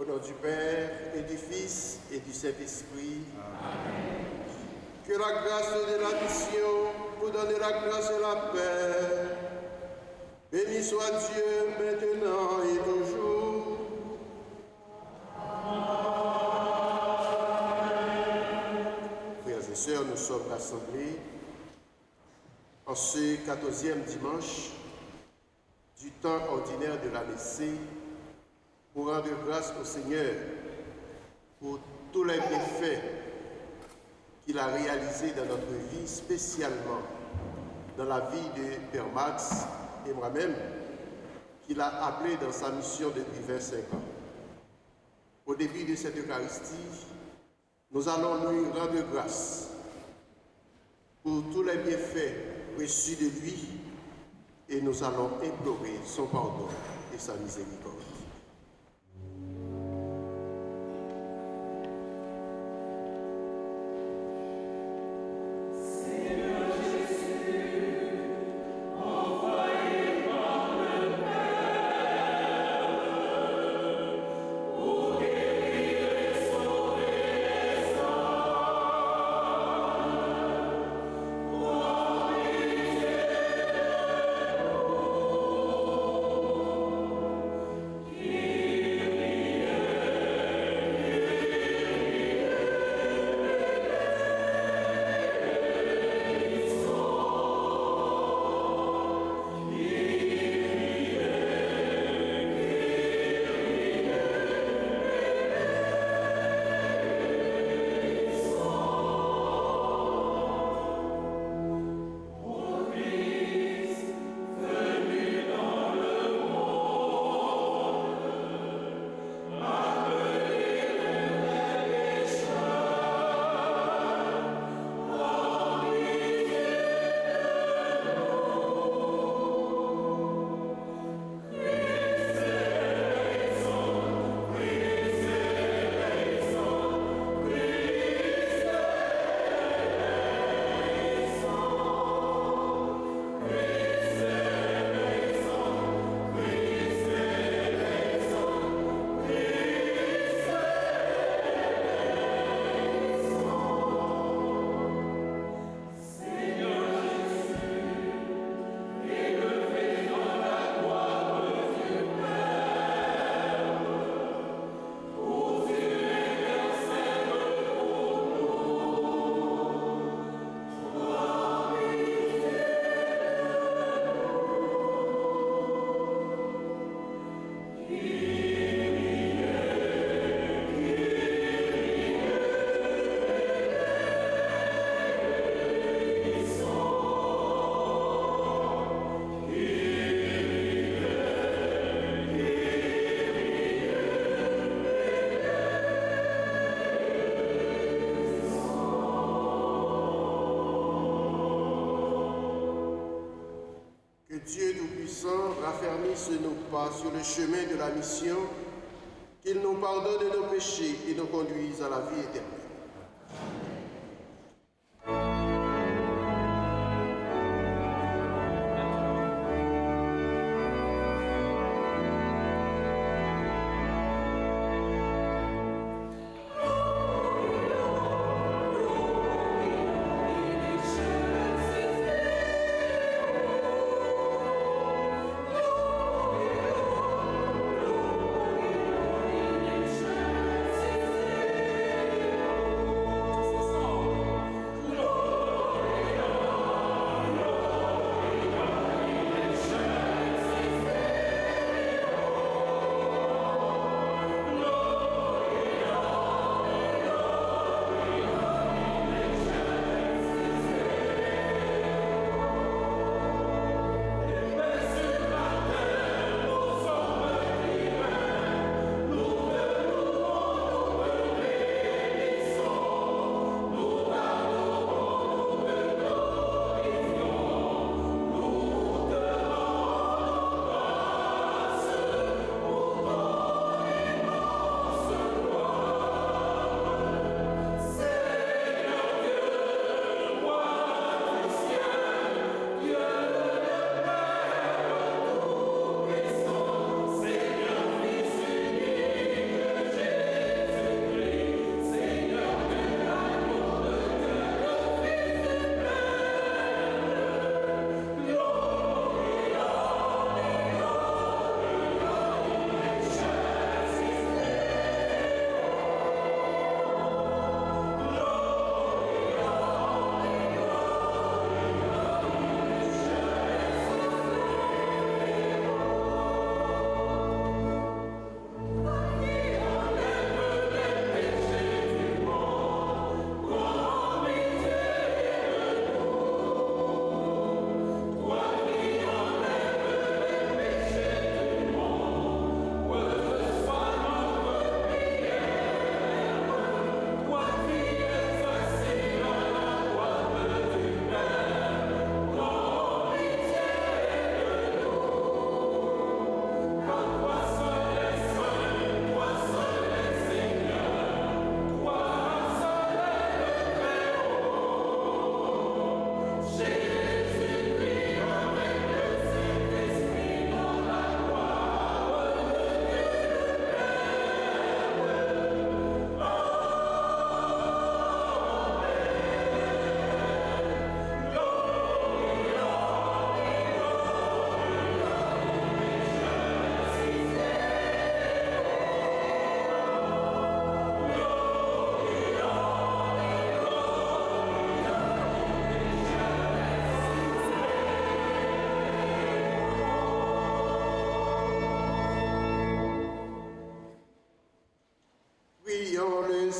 nom du Père, et du Fils, et du Saint-Esprit. Amen. Que la grâce de la mission vous donne la grâce et la paix. Béni soit Dieu maintenant et toujours. Frères et sœurs, nous sommes rassemblés en ce 14e dimanche du temps ordinaire de la Messée pour rendre grâce au Seigneur pour tous les bienfaits qu'il a réalisés dans notre vie, spécialement dans la vie de Père Max et moi-même, qu'il a appelé dans sa mission depuis 25 ans. Au début de cette Eucharistie, nous allons lui rendre grâce pour tous les bienfaits reçus de lui et nous allons implorer son pardon et sa miséricorde. Sur le chemin de la mission, qu'il nous pardonne de nos péchés et nous conduise à la vie éternelle. Oh,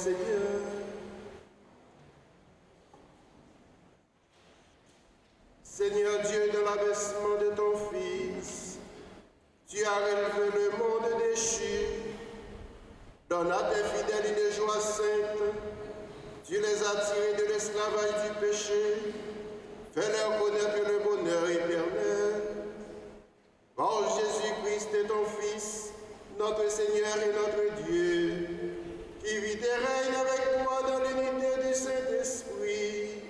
Seigneur. Seigneur Dieu, de l'abaissement de ton Fils, tu as relevé le monde déchu. Donne à tes fidèles une joie sainte. Tu les as tirés de l'esclavage du péché. Fais-leur connaître le bonheur éternel. Par Jésus-Christ et ton Fils, notre Seigneur et notre Dieu, qui vit et règne avec toi dans l'unité du Saint-Esprit,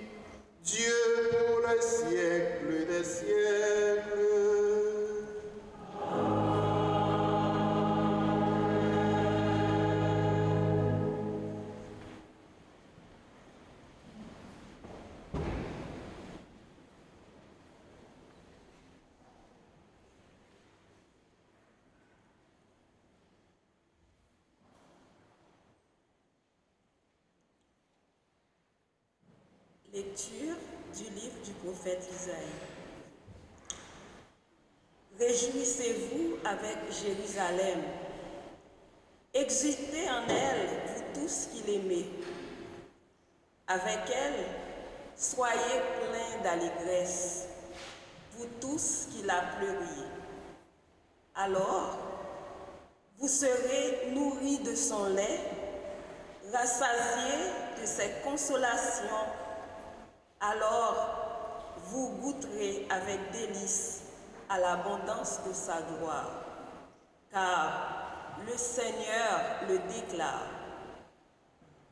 Dieu pour le siècle des siècles. Lecture du livre du prophète Isaïe. Réjouissez-vous avec Jérusalem. Exultez en elle, vous tous qui l'aimez. Avec elle, soyez pleins d'allégresse, vous tous qui la pleuriez. Alors, vous serez nourris de son lait, rassasiés de ses consolations. Alors, vous goûterez avec délice à l'abondance de sa gloire, car le Seigneur le déclare.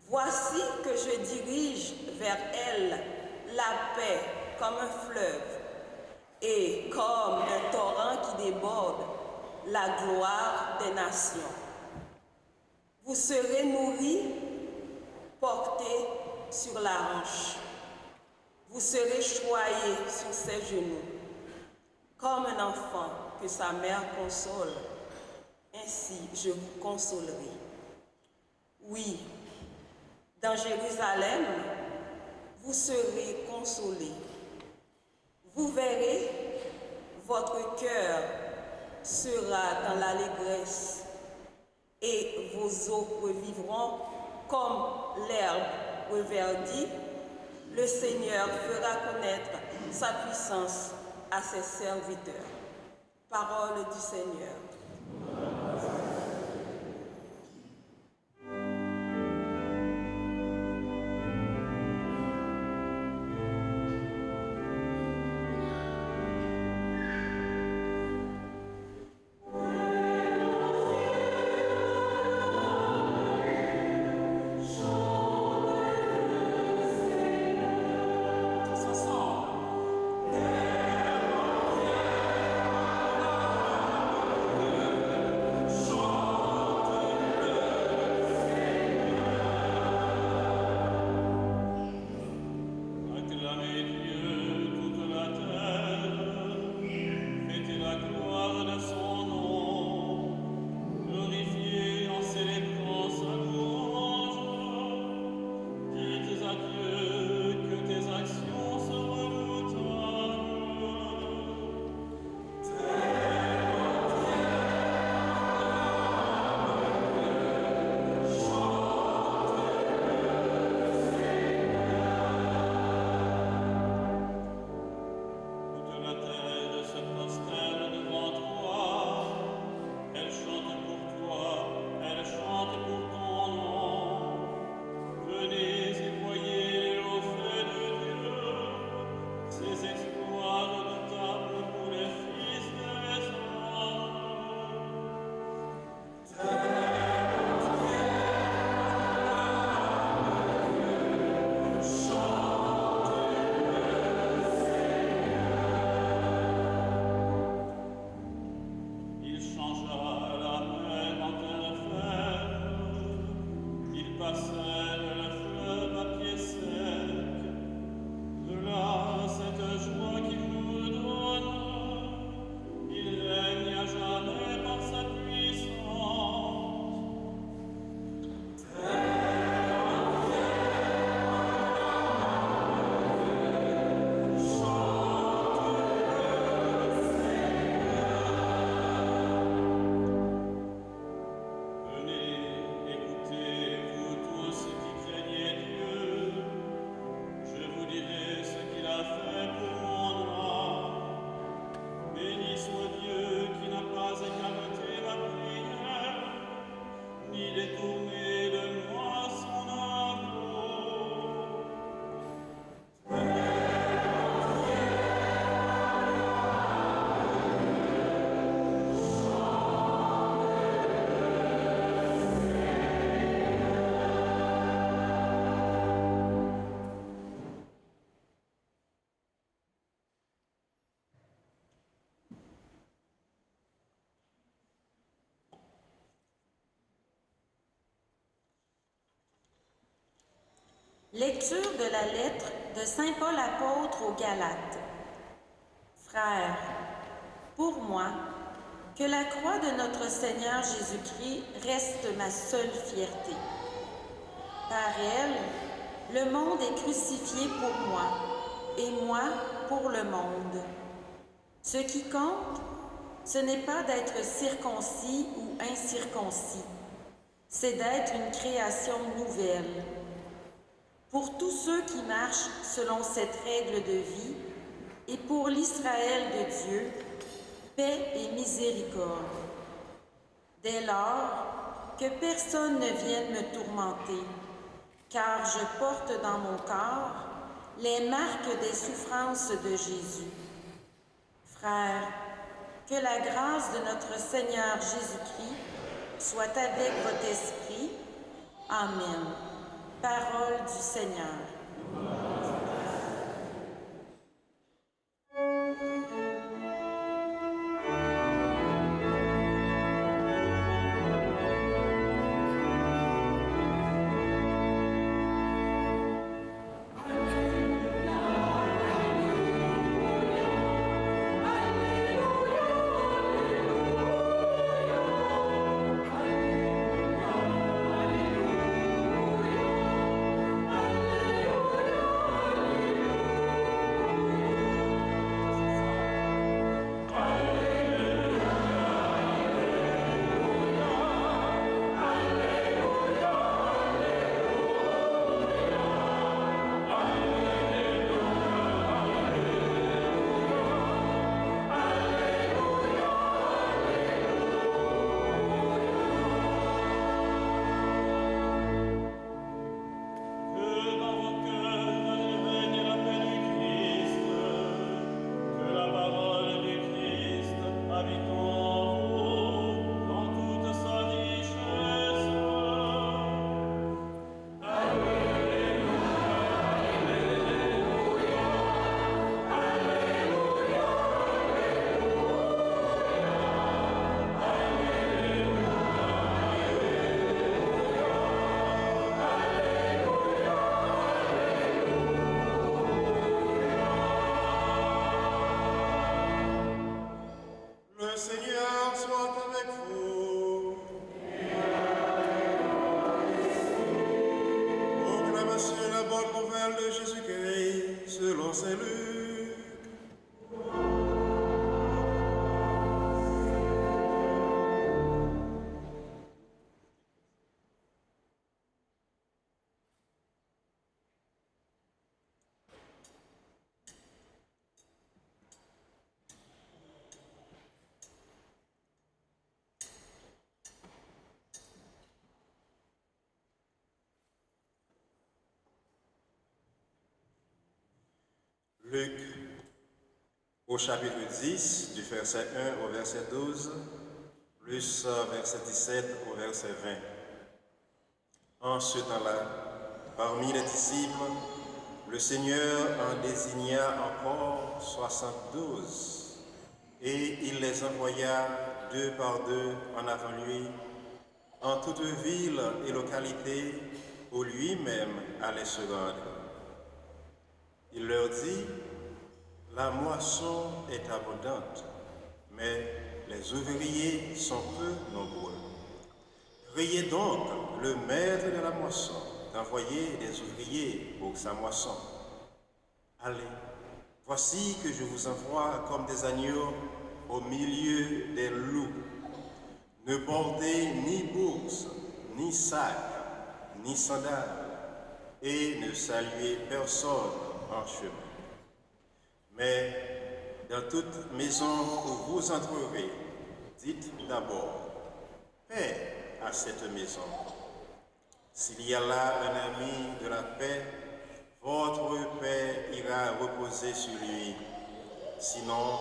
Voici que je dirige vers elle la paix comme un fleuve et comme un torrent qui déborde la gloire des nations. Vous serez nourris, portés sur la hanche. Vous serez choyés sur ses genoux, comme un enfant que sa mère console. Ainsi, je vous consolerai. Oui, dans Jérusalem, vous serez consolés. Vous verrez, votre cœur sera dans l'allégresse et vos os revivront comme l'herbe reverdie. Le Seigneur fera connaître sa puissance à ses serviteurs. Parole du Seigneur. Lecture de la lettre de Saint Paul apôtre aux Galates. Frères, pour moi, que la croix de notre Seigneur Jésus-Christ reste ma seule fierté. Par elle, le monde est crucifié pour moi, et moi pour le monde. Ce qui compte, ce n'est pas d'être circoncis ou incirconcis, c'est d'être une création nouvelle. Pour tous ceux qui marchent selon cette règle de vie, et pour l'Israël de Dieu, paix et miséricorde. Dès lors, que personne ne vienne me tourmenter, car je porte dans mon corps les marques des souffrances de Jésus. Frères, que la grâce de notre Seigneur Jésus-Christ soit avec votre esprit. Amen. Parole du Seigneur. Le Seigneur soit avec vous. Proclamation de la bonne nouvelle de Jésus-Christ selon saint Luc. Luc, au chapitre 10, du verset 1 au verset 12, plus verset 17 au verset 20. En ce temps-là, parmi les disciples, le Seigneur en désigna encore 72, et il les envoya deux par deux en avant lui, en toute ville et localité où lui-même allait se rendre. Il leur dit, la moisson est abondante, mais les ouvriers sont peu nombreux. Priez donc le maître de la moisson d'envoyer des ouvriers pour sa moisson. Allez, voici que je vous envoie comme des agneaux au milieu des loups. Ne portez ni bourse, ni sac, ni sandales, et ne saluez personne en chemin. Mais dans toute maison où vous entrerez, dites d'abord, paix à cette maison. S'il y a là un ami de la paix, votre paix ira reposer sur lui, sinon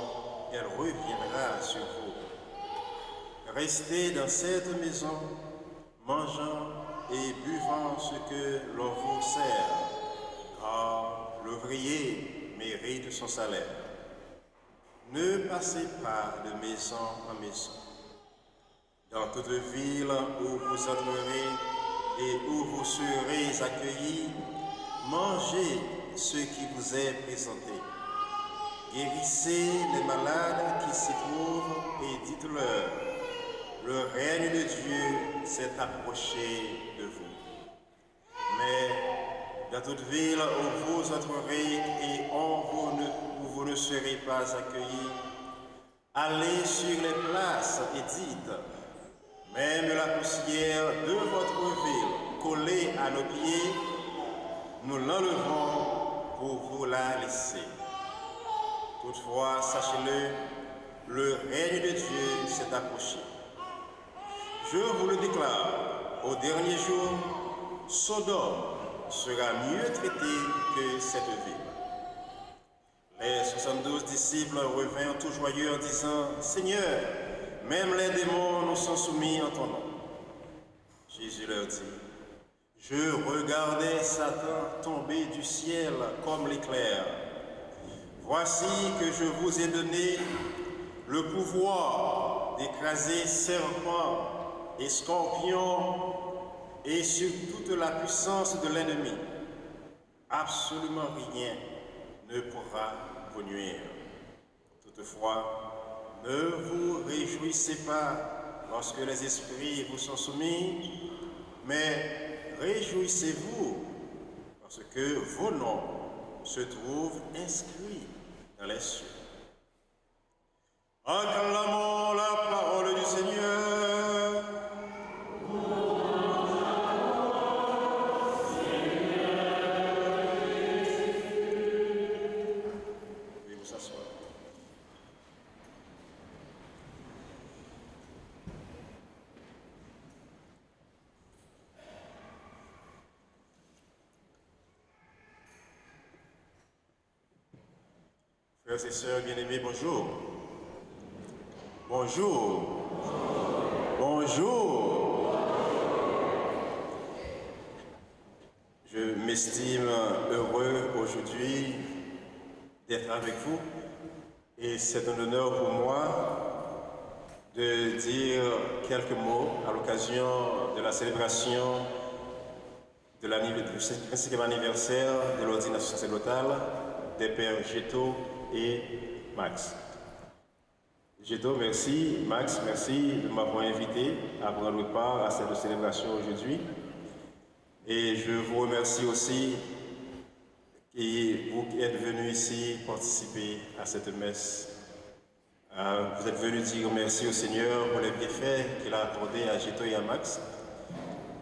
elle reviendra sur vous. Restez dans cette maison, mangeant et buvant ce que l'on vous sert, car l'ouvrier mérite son salaire. Ne passez pas de maison en maison. Dans toute ville où vous entrerez et où vous serez accueillis, mangez ce qui vous est présenté. Guérissez les malades qui s'y trouvent et dites-leur, le règne de Dieu s'est approché de vous. Mais dans toute ville où vous entrerez et où vous ne serez pas accueillis, allez sur les places et dites, même la poussière de votre ville collée à nos pieds, nous l'enlevons pour vous la laisser. Toutefois, sachez-le, le règne de Dieu s'est approché. Je vous le déclare, au dernier jour, Sodome sera mieux traitée que cette ville. Les 72 disciples revinrent tout joyeux en disant, Seigneur, même les démons nous sont soumis en ton nom. Jésus leur dit, je regardais Satan tomber du ciel comme l'éclair. Voici que je vous ai donné le pouvoir d'écraser serpents et scorpions et sur toute la puissance de l'ennemi. Absolument rien ne pourra vous nuire. Toutefois, ne vous réjouissez pas lorsque les esprits vous sont soumis, mais réjouissez-vous parce que vos noms se trouvent inscrits dans les cieux. Acclamons la parole du Seigneur. Veuillez vous asseoir. Frères et sœurs bien-aimés, bonjour. Bonjour. Bonjour. Je m'estime heureux aujourd'hui d'être avec vous et c'est un honneur pour moi de dire quelques mots à l'occasion de la célébration du 25e anniversaire de l'ordination sacerdotale des pères Géto et Max. Géto, merci. Max, merci de m'avoir invité à prendre part à cette célébration aujourd'hui. Et je vous remercie aussi et vous qui êtes venus ici participer à cette messe. Vous êtes venus dire merci au Seigneur pour les bienfaits qu'il a accordés à Géto et à Max.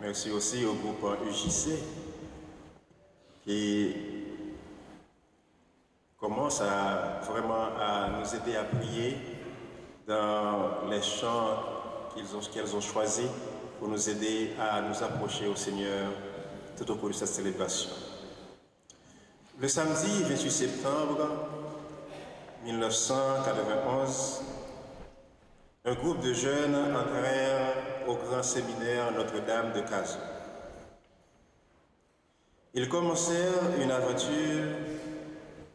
Merci aussi au groupe UJC qui commence vraiment à nous aider à prier dans les chants qu'elles ont choisis pour nous aider à nous approcher au Seigneur tout au cours de cette célébration. Le samedi 28 septembre 1991, un groupe de jeunes entrèrent au grand séminaire Notre-Dame de Cazaux. Ils commencèrent une aventure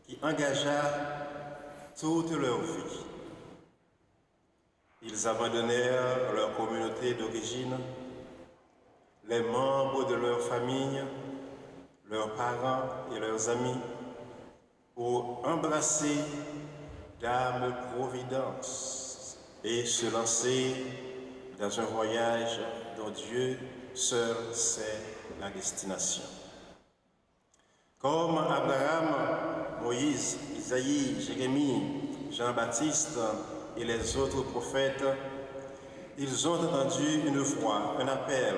qui engagea toute leur vie. Ils abandonnèrent leur communauté d'origine, les membres de leur famille, leurs parents et leurs amis, pour embrasser Dame Providence et se lancer dans un voyage dont Dieu seul sait la destination. Comme Abraham, Moïse, Isaïe, Jérémie, Jean-Baptiste et les autres prophètes, ils ont entendu une voix, un appel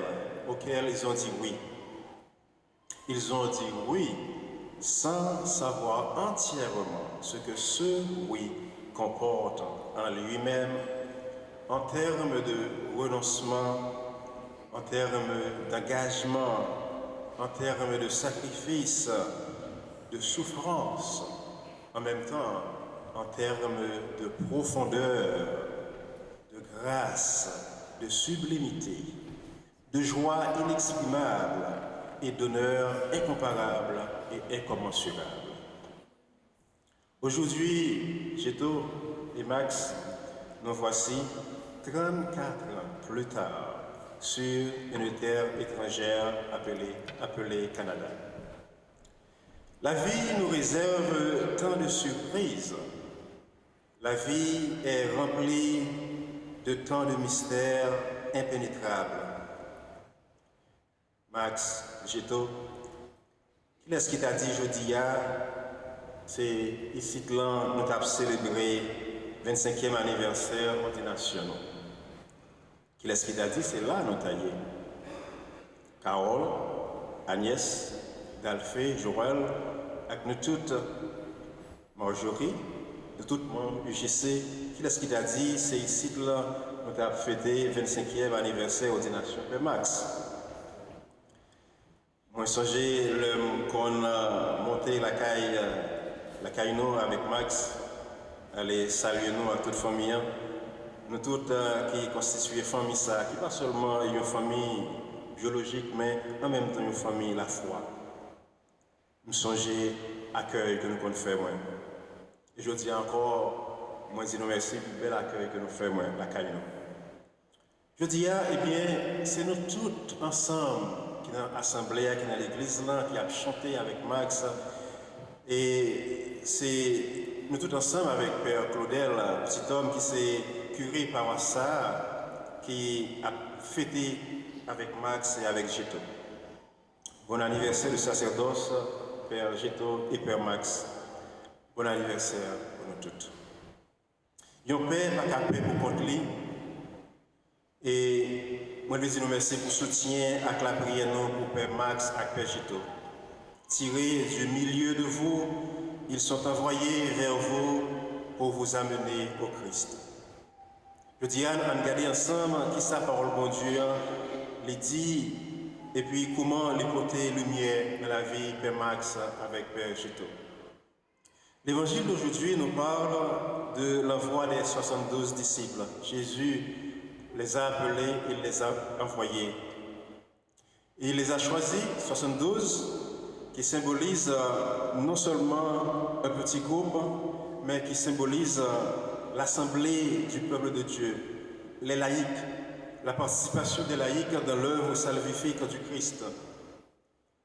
auquel ils ont dit oui. Ils ont dit oui sans savoir entièrement ce que ce oui comporte en lui-même en termes de renoncement, en termes d'engagement, en termes de sacrifice, de souffrance, en même temps en termes de profondeur, de grâce, de sublimité, de joie inexprimable et d'honneur incomparable et incommensurable. Aujourd'hui, Géto et Max, nous voici 34 ans plus tard sur une terre étrangère appelée Canada. La vie nous réserve tant de surprises. La vie est remplie de tant de mystères impénétrables. Max Gito, qui est-ce qui t'a dit jeudi? C'est ici que nous avons célébré le 25e anniversaire de l'ordination. Qui est-ce qui t'a dit? C'est là nous taillons. Carole, Agnès, Dalphé, Joël, avec nous toutes, Marjorie, de tout le monde, UGC. Qui est-ce qui t'a dit? C'est ici que nous avons fêté le 25e anniversaire de l'ordination de Max. Moi, j'ai qu'on a monté la caille nous avec Max, aller saluer nous à toute famille, nous toutes qui constituent famille ça, qui pas seulement une famille biologique, mais en même temps une famille la foi. Nous songez accueil que nous pouvons faire moi. Et je dis encore, moi dis nous merci pour le bel accueil que nous faisons moi, la caille nous. Je dis eh bien, c'est nous toutes ensemble qui dans l'assemblée, qui dans l'église là, qui a chanté avec Max. Et c'est nous tous ensemble avec Père Claudel, petit homme qui s'est curé par ça, qui a fêté avec Max et avec Gito. Bon anniversaire du sacerdoce, Père Gito et Père Max. Bon anniversaire pour nous toutes. Yon père n'a qu'à paix pour contre lui. Et moi, je dis nous merci pour le soutien avec la prière pour Père Max et Père Gito. Tirés du milieu de vous, ils sont envoyés vers vous pour vous amener au Christ. Je dis à nous regarder ensemble qui sa parole, bon Dieu, les dit, et puis comment les porter lumière dans la vie Père Max avec Père Gito. L'évangile d'aujourd'hui nous parle de l'envoi des 72 disciples. Jésus les a appelés, il les a envoyés. Et il les a choisis, 72, qui symbolisent non seulement un petit groupe, mais qui symbolisent l'assemblée du peuple de Dieu, les laïcs, la participation des laïcs dans l'œuvre salvifique du Christ.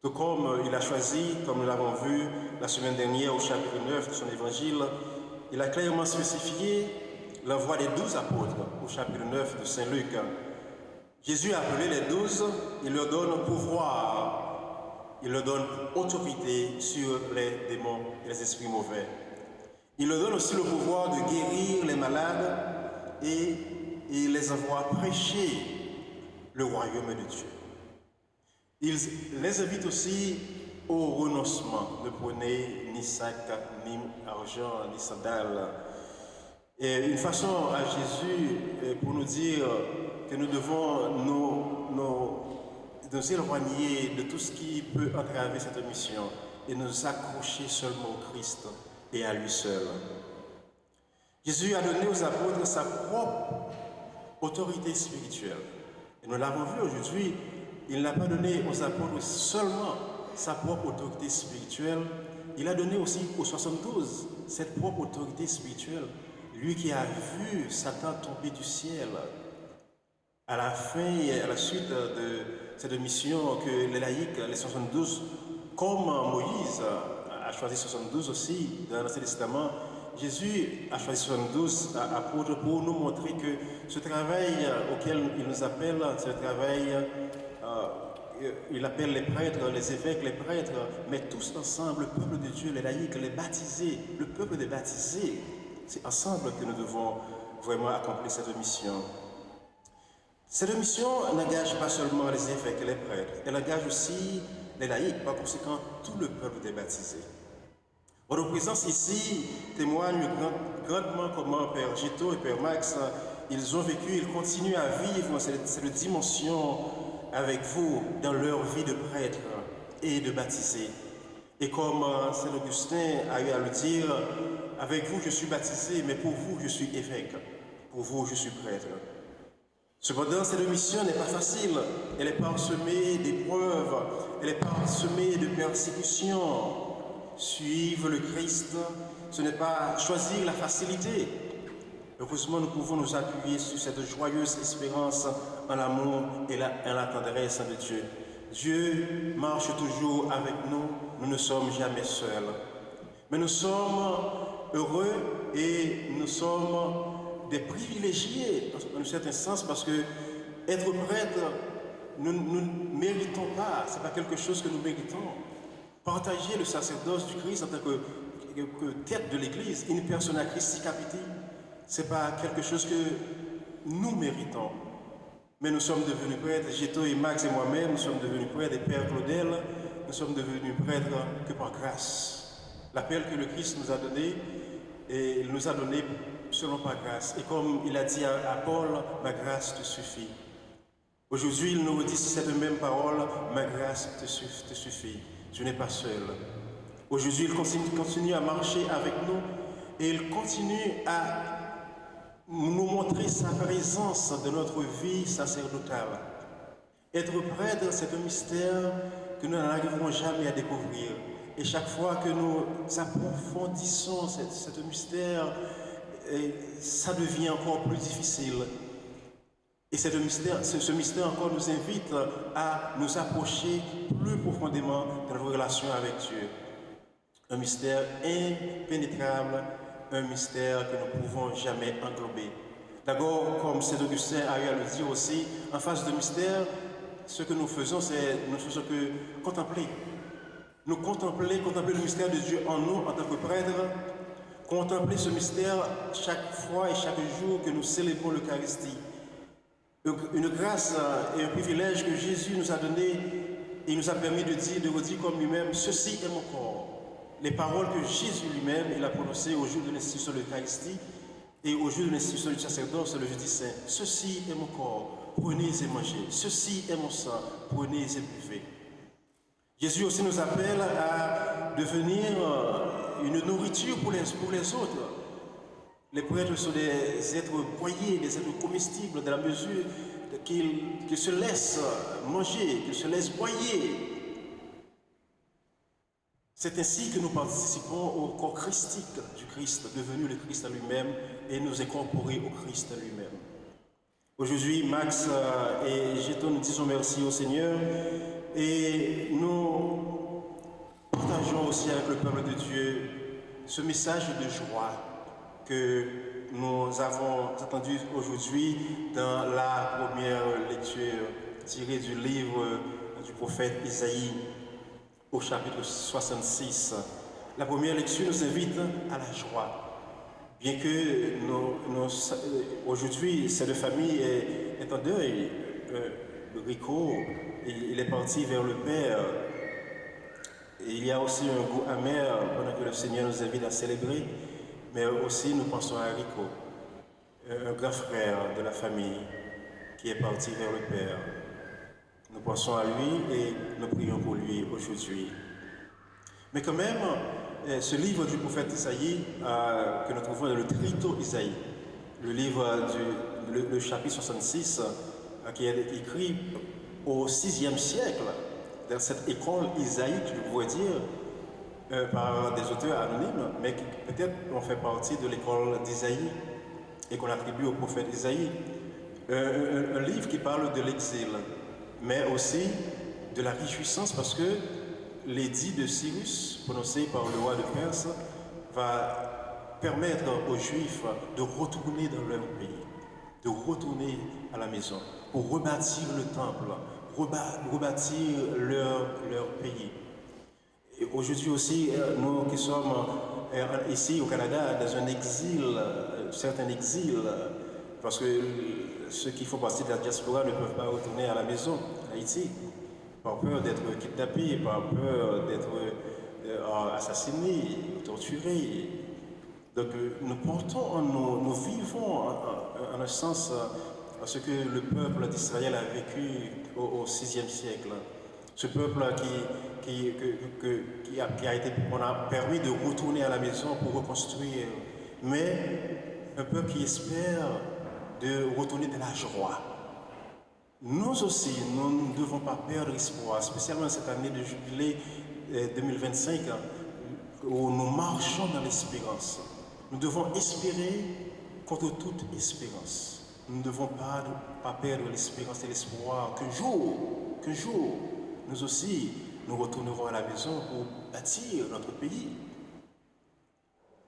Tout comme il a choisi, comme nous l'avons vu la semaine dernière au chapitre 9 de son évangile, il a clairement spécifié l'envoi des 12 apôtres au chapitre 9 de Saint Luc. Jésus a appelé les 12, il leur donne pouvoir, il leur donne autorité sur les démons et les esprits mauvais. Il leur donne aussi le pouvoir de guérir les malades et il les envoie prêcher le royaume de Dieu. Il les invite aussi au renoncement. Ne prenez ni sac, ni argent, ni sandales. Et une façon à Jésus pour nous dire que nous devons nous éloigner de tout ce qui peut entraver cette mission et nous accrocher seulement au Christ et à lui seul. Jésus a donné aux apôtres sa propre autorité spirituelle. Et nous l'avons vu aujourd'hui, il n'a pas donné aux apôtres seulement sa propre autorité spirituelle, il a donné aussi aux 72 cette propre autorité spirituelle. Lui qui a vu Satan tomber du ciel, à la fin et à la suite de cette mission que les laïcs, les 72, comme Moïse a choisi 72 aussi dans l'Ancien Testament, Jésus a choisi 72 apôtres pour nous montrer que ce travail auquel il nous appelle, c'est le travail, il appelle les prêtres, les évêques, les prêtres, mais tous ensemble, le peuple de Dieu, les laïcs, les baptisés, le peuple des baptisés. C'est ensemble que nous devons vraiment accomplir cette mission. Cette mission n'engage pas seulement les évêques et les prêtres, elle engage aussi les laïcs, par conséquent tout le peuple des baptisés. Votre présence ici témoigne grandement comment Père Gito et Père Max, ils ont vécu, ils continuent à vivre cette dimension avec vous dans leur vie de prêtre et de baptisé. Et comme Saint Augustin a eu à le dire, avec vous je suis baptisé, mais pour vous je suis évêque, pour vous je suis prêtre. Cependant, cette mission n'est pas facile, elle est parsemée d'épreuves, elle est parsemée de persécutions. Suivre le Christ, ce n'est pas choisir la facilité. Heureusement, nous pouvons nous appuyer sur cette joyeuse espérance en l'amour et en la tendresse de Dieu. Dieu marche toujours avec nous nous ne sommes jamais seuls. Mais nous sommes heureux et nous sommes des privilégiés, dans un certain sens, parce que être prêtre, nous ne méritons pas, ce n'est pas quelque chose que nous méritons. Partager le sacerdoce du Christ en tant que tête de l'Église, in persona Christi capiti, ce n'est pas quelque chose que nous méritons. Mais nous sommes devenus prêtres, Géto et Max et moi-même, nous sommes devenus prêtres, et Père Claudel, nous sommes devenus prêtres que par grâce. L'appel que le Christ nous a donné, et il nous a donné selon par grâce. Et comme il a dit à Paul, ma grâce te suffit. Aujourd'hui, il nous redit cette même parole, ma grâce te suffit. Tu n'es pas seul. Aujourd'hui, il continue à marcher avec nous et il continue à nous montrer sa présence dans notre vie sacerdotale. Être prêtre, c'est un mystère que nous n'arriverons jamais à découvrir. Et chaque fois que nous approfondissons ce mystère, ça devient encore plus difficile. Et ce mystère encore nous invite à nous approcher plus profondément de notre relation avec Dieu. Un mystère impénétrable, un mystère que nous ne pouvons jamais englober. D'abord, comme Saint Augustin a eu à le dire aussi, en face de mystère, ce que nous faisons, c'est nous ne faisons que contempler. Nous contempler le mystère de Dieu en nous en tant que prêtres, contempler ce mystère chaque fois et chaque jour que nous célébrons l'Eucharistie. Une grâce et un privilège que Jésus nous a donné et nous a permis de redire comme lui-même, ceci est mon corps. Les paroles que Jésus lui-même il a prononcées au jour de l'institution de l'Eucharistie et au jour de l'institution du sacerdoce le jeudi saint. Ceci est mon corps, prenez et mangez. Ceci est mon sang, prenez et buvez. Jésus aussi nous appelle à devenir une nourriture pour les autres. Les prêtres sont des êtres broyés, des êtres comestibles dans la mesure qu'ils se laissent manger, qu'ils se laissent broyer. C'est ainsi que nous participons au corps christique du Christ, devenu le Christ à lui-même, et nous incorporer au Christ à lui-même. Aujourd'hui, Max et Géto, nous disons merci au Seigneur et nous partageons aussi avec le peuple de Dieu ce message de joie que nous avons entendu aujourd'hui dans la première lecture tirée du livre du prophète Isaïe au chapitre 66. La première lecture nous invite à la joie. Bien que aujourd'hui, cette famille est en deuil, Rico, il est parti vers le Père. Et il y a aussi un goût amer pendant que le Seigneur nous invite à célébrer, mais aussi nous pensons à Rico, un grand frère de la famille qui est parti vers le Père. Nous pensons à lui et nous prions pour lui aujourd'hui. Mais quand même, ce livre du prophète Isaïe, que nous trouvons dans le Trito Isaïe, le livre le chapitre 66, qui est écrit au VIe siècle, dans cette école isaïque, je pourrais dire, par des auteurs anonymes, mais qui peut-être ont fait partie de l'école d'Isaïe et qu'on attribue au prophète Isaïe. Un livre qui parle de l'exil, mais aussi de la réjouissance, parce que l'édit de Cyrus, prononcé par le roi de Perse, va permettre aux Juifs de retourner dans leur pays, de retourner à la maison, pour rebâtir le temple, rebâtir leur pays. Et aujourd'hui aussi, nous qui sommes ici au Canada, dans un exil, un certain exil, parce que ceux qui font partie de la diaspora ne peuvent pas retourner à la maison, à Haïti, par peur d'être kidnappés, par peur d'être assassinés, torturés. Donc nous portons en nous vivons en un sens ce que le peuple d'Israël a vécu au VIe siècle. Ce peuple on a permis de retourner à la maison pour reconstruire, mais un peuple qui espère de retourner de la joie. Nous aussi, nous ne devons pas perdre espoir, spécialement cette année de jubilé 2025, où nous marchons dans l'espérance. Nous devons espérer contre toute espérance. Nous ne devons pas perdre l'espérance et l'espoir qu'un jour, nous aussi, nous retournerons à la maison pour bâtir notre pays.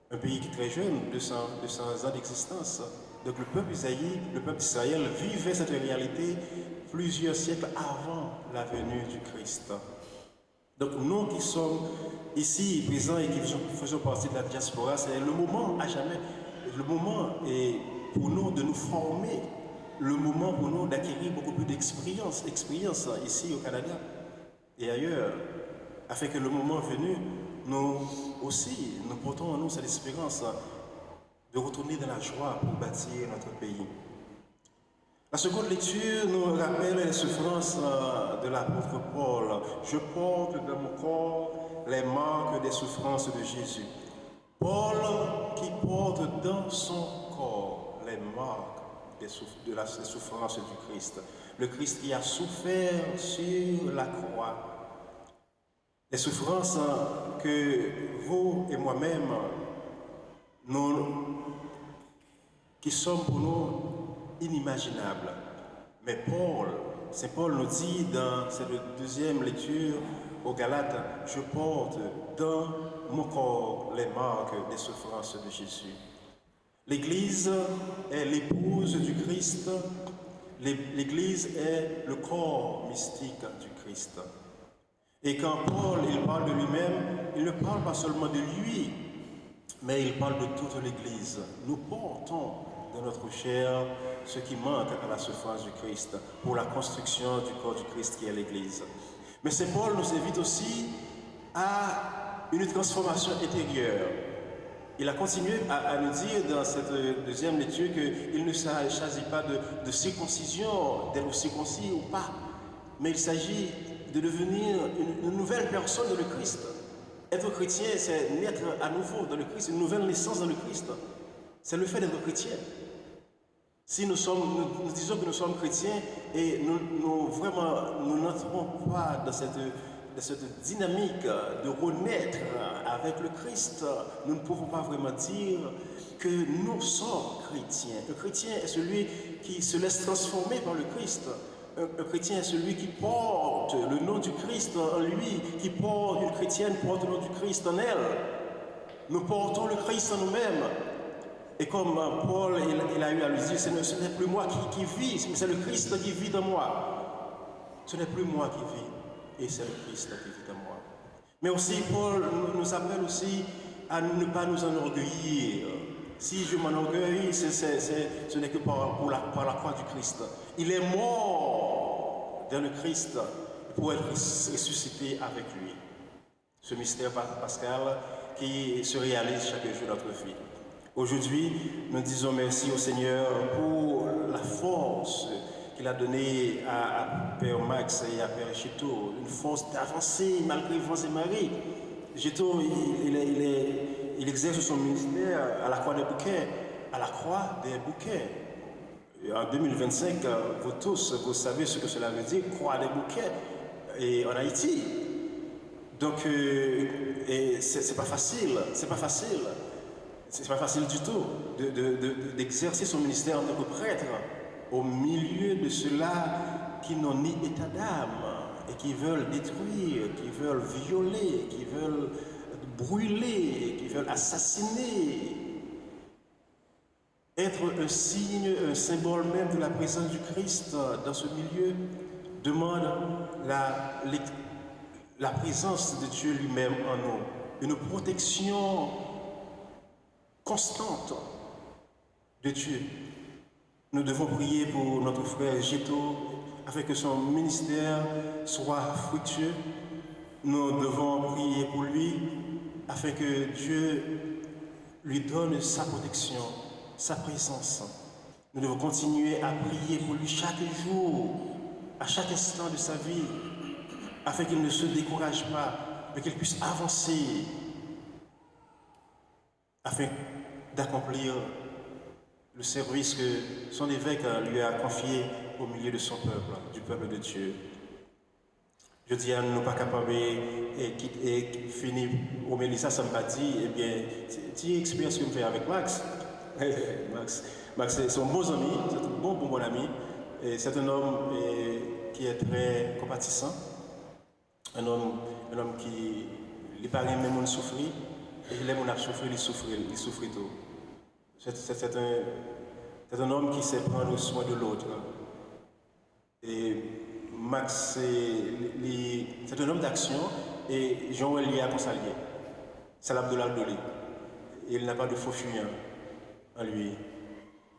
Un pays qui est très jeune, 200 ans d'existence. Donc le peuple d'Israël vivait cette réalité plusieurs siècles avant la venue du Christ. Donc nous qui sommes ici présents et qui faisons partie de la diaspora, c'est le moment à jamais, le moment est pour nous de nous former, le moment pour nous d'acquérir beaucoup plus d'expérience ici au Canada et ailleurs, afin que le moment venu, nous aussi, nous portons en nous cette espérance de retourner dans la joie pour bâtir notre pays. La seconde lecture nous rappelle les souffrances de l'apôtre Paul. Je porte dans mon corps les marques des souffrances de Jésus. Paul qui porte dans son corps les marques des souffrances du Christ. Le Christ qui a souffert sur la croix. Les souffrances que vous et moi-même, nous, qui sommes pour nous inimaginables. Mais Saint Paul nous dit dans cette deuxième lecture aux Galates, je porte dans mon corps les marques des souffrances de Jésus. L'Église est l'épouse du Christ, l'Église est le corps mystique du Christ. Et quand Paul il parle de lui-même, il ne parle pas seulement de lui, mais il parle de toute l'Église. Nous portons dans notre chair ce qui manque à la souffrance du Christ pour la construction du corps du Christ qui est l'Église. Mais Saint Paul nous invite aussi à une transformation intérieure. Il a continué à nous dire dans cette deuxième lecture qu'il ne s'agit pas de circoncision, d'être circoncis ou pas, mais il s'agit de devenir une nouvelle personne dans le Christ. Être chrétien, c'est naître à nouveau dans le Christ, une nouvelle naissance dans le Christ. C'est le fait d'être chrétien. Si nous disons que nous sommes chrétiens et nous n'entrons pas dans cette dynamique de renaître avec le Christ, nous ne pouvons pas vraiment dire que nous sommes chrétiens. Un chrétien est celui qui se laisse transformer par le Christ. Un chrétien est celui qui porte le nom du Christ en lui, une chrétienne porte le nom du Christ en elle. Nous portons le Christ en nous-mêmes. Et comme Paul il a eu à lui dire, ce n'est plus moi qui vis, mais c'est le Christ qui vit en moi. Ce n'est plus moi qui vis, et c'est le Christ qui vit en moi. Mais aussi, Paul nous appelle aussi à ne pas nous enorgueillir. Si je m'enorgueillis, ce n'est que par la croix du Christ. Il est mort dans le Christ pour être ressuscité avec lui. Ce mystère pascal qui se réalise chaque jour de notre vie. Aujourd'hui, nous disons merci au Seigneur pour la force qu'il a donnée à Père Max et à Père Gito, une force d'avancer malgré vents et marées. Gito, il exerce son ministère à la Croix des Bouquets, à la Croix des Bouquets. En 2025, vous tous, vous savez ce que cela veut dire, Croix des Bouquets, et en Haïti. Donc, c'est pas facile, c'est pas facile du tout d'exercer son ministère en tant que prêtre au milieu de ceux-là qui n'ont ni état d'âme et qui veulent détruire, qui veulent violer, qui veulent brûler, qui veulent assassiner. Être un signe, un symbole même de la présence du Christ dans ce milieu demande la présence de Dieu lui-même en nous, une protection constante de Dieu. Nous devons prier pour notre frère Gito afin que son ministère soit fructueux. Nous devons prier pour lui afin que Dieu lui donne sa protection, sa présence. Nous devons continuer à prier pour lui chaque jour, à chaque instant de sa vie, afin qu'il ne se décourage pas, mais qu'il puisse avancer, afin d'accomplir le service que son évêque lui a confié au milieu de son peuple, du peuple de Dieu. Je dis à nous pas capables et finir au Mélissa, ça me pas dit, eh bien, tu expérience que je fais avec Max. Max, c'est un bon ami, c'est un bon ami, et c'est un homme qui est très compatissant. un homme qui n'est pas même monde souffrir, et les gens souffrir, il souffre tout. C'est un homme qui sait prendre soin de l'autre. Et Max, c'est un homme d'action, et Jean-Noël lié à Consalier. C'est l'Abdoulal Doli. Il n'a pas de faux fuyant en lui.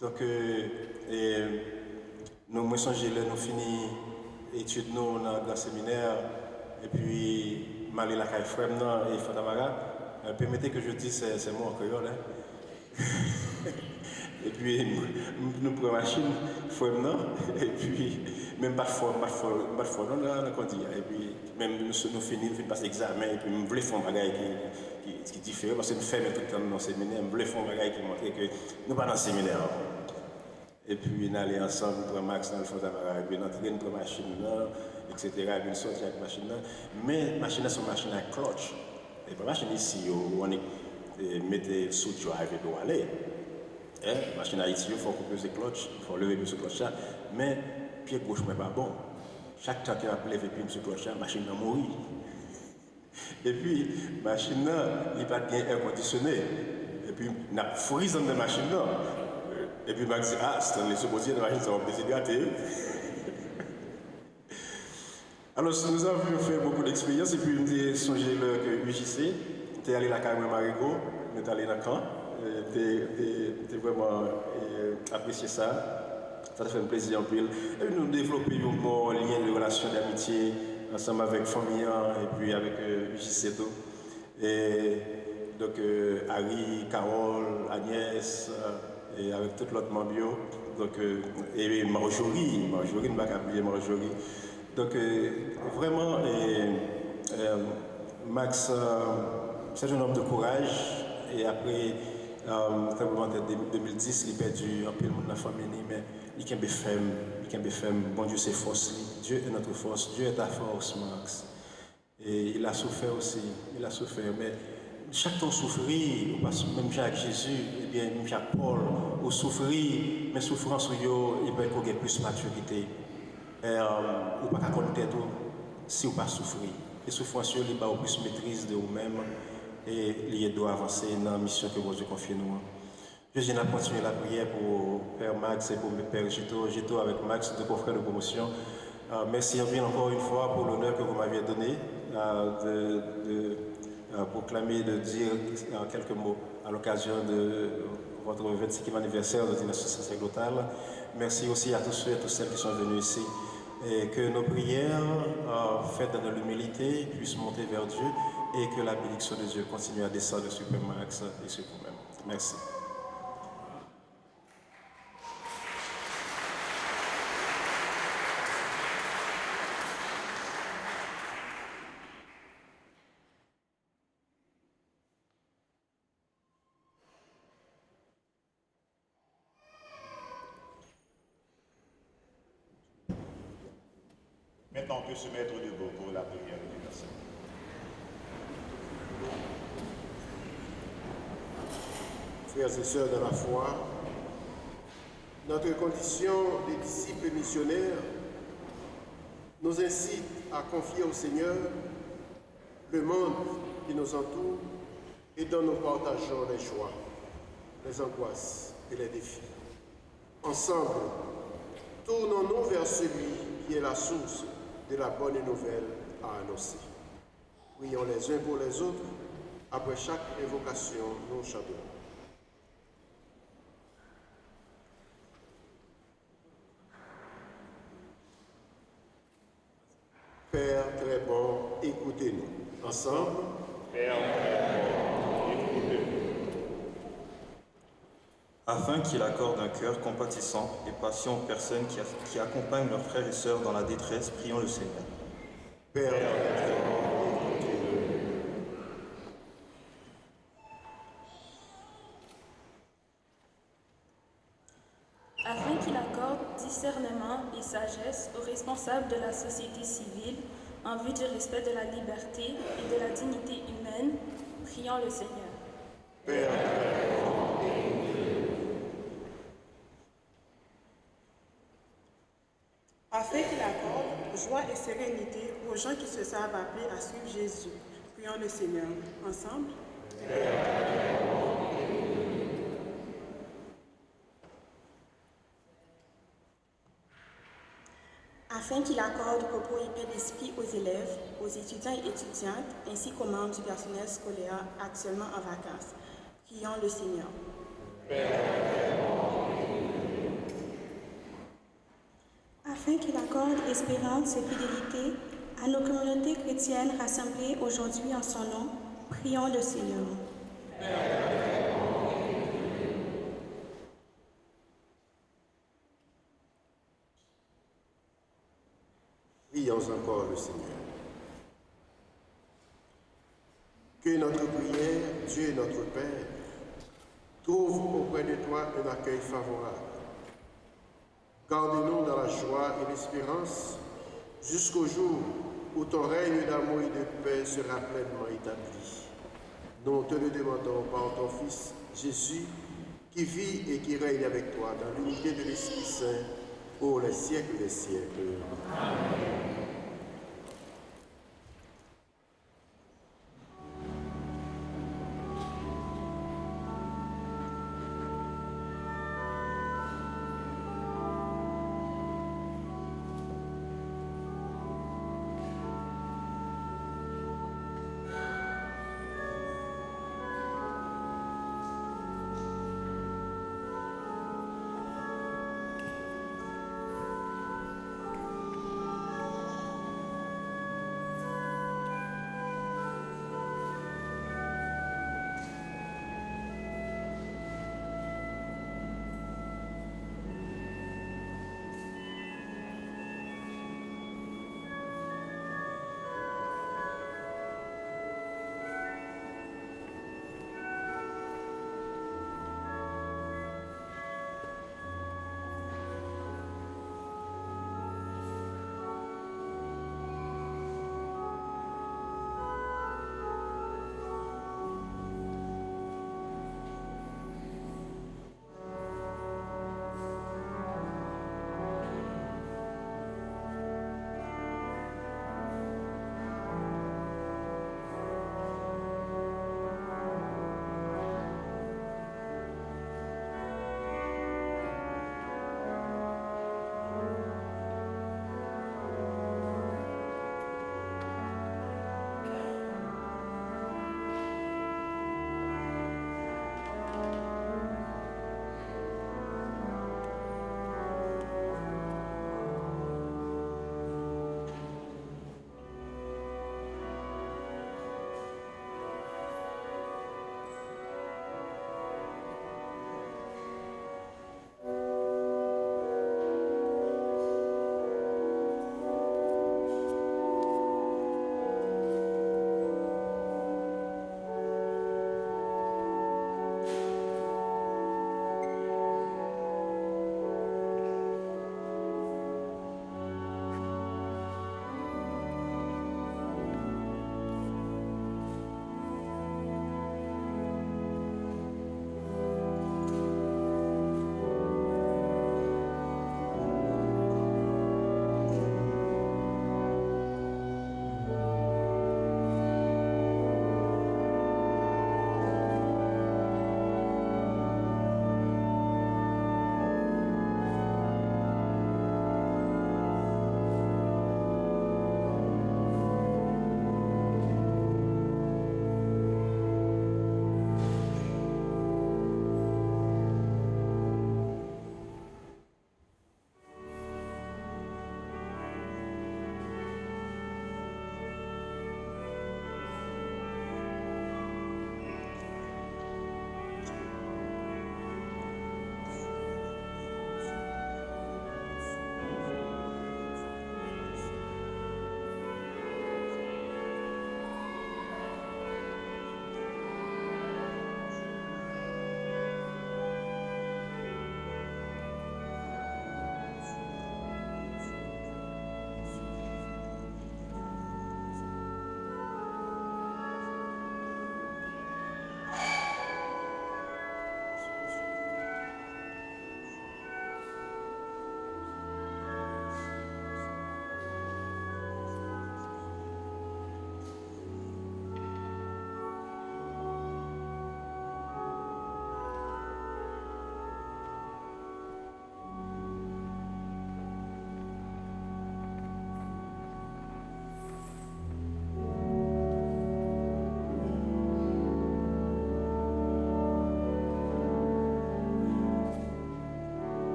Donc, nous, moi, nous finissons l'étude dans le séminaire, et puis, Malé la caille frère et Fatamara. Permettez que je dise, c'est moi en créole. Hein. Et puis, nous prenons la machine, frère, et puis, même pas de foi, non, là, qu'on dit. Et puis, même nous finissons passer l'examen, et puis, nous voulons faire un bagage qui est différent, parce que nous faisons tout le temps dans le séminaire, nous voulons faire un bagage qui montre que nous ne sommes pas dans le séminaire. Et puis, nous allons ensemble, nous prenons Max dans le fond de et puis nous entrons pour la machine, etc. Et puis nous sortons avec la machine. Mais la machine, c'est une machine à clutch. Et la machine ici, on met sous drive et doit aller. La machine à ici, il faut couper ce clutch, il faut lever ce clutch là. Mais pied gauche n'est pas bon. Chaque temps qu'il a levé ce clutch là, la machine va mourir. Et puis, la machine là, il n'y a pas de air conditionné. Et puis, il y a frise dans la machine là. Et puis, Max dit, ah, c'est les supposés de la machine, ça va déshydrater. Alors, nous avons fait beaucoup d'expériences, et puis, nous avons songé que UJC, tu es allé à la Carmen Marigot, nous sommes allés dans le camp, tu as vraiment apprécié ça. Ça te fait un plaisir en pile. Et puis, nous développons un bon lien de relation d'amitié ensemble avec la famille et puis avec UJC tout. Et donc, Harry, Carole, Agnès, et avec tout l'autre membre, donc, et Marjorie, ne m'a pas oublier Marjorie. Donc, vraiment, Max, c'est un homme de courage, et après, simplement en 2010, il a perdu un peu de la famille, mais il a fait bon Dieu, c'est force, Dieu est notre force, Dieu est ta force, Max. Et il a souffert aussi, mais chaque temps souffrir, même Jacques Jésus, et bien même Jacques Paul, ou souffrir, mais souffrance il peut y avoir plus de maturité. Ou pas compter tout si vous pas souffrir. Et souffrance il va plus maîtrise de vous-même et il doit avancer dans la mission que vous confie nous. Je viens à continuer la prière pour Père Max et pour Père Gito avec Max, deux confrères de promotion. Merci encore une fois pour l'honneur que vous m'aviez donné de proclamer, de dire quelques mots à l'occasion de votre 25e anniversaire de l'Ordination sacerdotale. Merci aussi à tous ceux et à toutes celles qui sont venus ici. Et que nos prières faites dans l'humilité puissent monter vers Dieu et que la bénédiction de Dieu continue à descendre sur Père Max et sur vous-même. Merci. Maintenant, on peut se mettre debout pour la prière universelle. Frères et sœurs de la foi, notre condition de disciples missionnaires nous incite à confier au Seigneur le monde qui nous entoure et dont nous partageons les joies, les angoisses et les défis. Ensemble, tournons-nous vers celui qui est la source de la bonne nouvelle à annoncer. Prions les uns pour les autres. Après chaque invocation, nous chantons. Père très bon, écoutez-nous. Ensemble. Père très bon, écoutez-nous. Afin qu'il accorde un cœur compatissant et patient aux personnes qui accompagnent leurs frères et sœurs dans la détresse, prions le Seigneur. Père très bon, écoutez-nous. Afin qu'il accorde discernement et sagesse aux responsables de la société civile en vue du respect de la liberté et de la dignité humaine, prions le Seigneur. Père très bon, afin qu'il accorde joie et sérénité aux gens qui se savent appelés à suivre Jésus. Prions le Seigneur ensemble. Afin qu'il accorde repos et paix d'esprit aux élèves, aux étudiants et étudiantes, ainsi qu'aux membres du personnel scolaire actuellement en vacances. Prions le Seigneur. Afin qu'il accorde espérance et fidélité à nos communautés chrétiennes rassemblées aujourd'hui en son nom, prions le Seigneur. Prions encore le Seigneur. Que notre prière, Dieu notre Père, trouve auprès de toi un accueil favorable. Garde-nous dans la joie et l'espérance jusqu'au jour où ton règne d'amour et de paix sera pleinement établi. Nous te le demandons par ton Fils Jésus, qui vit et qui règne avec toi dans l'unité de l'Esprit Saint pour les siècles des siècles. Amen.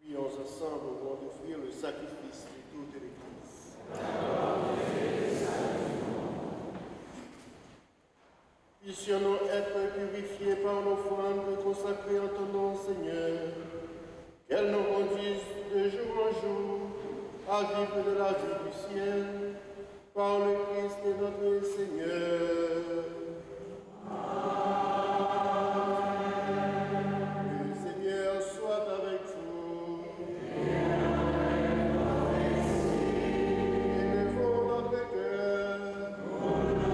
Prions ensemble au moment d'offrir le sacrifice de toute l'Église. Puissions-nous être purifiés par l'offrande consacrée en ton nom, Seigneur, qu'elle nous conduise de jour en jour à vivre de la vie du ciel, par le Christ et notre Seigneur. Le Seigneur soit avec vous. Élevons notre cœur. Rendons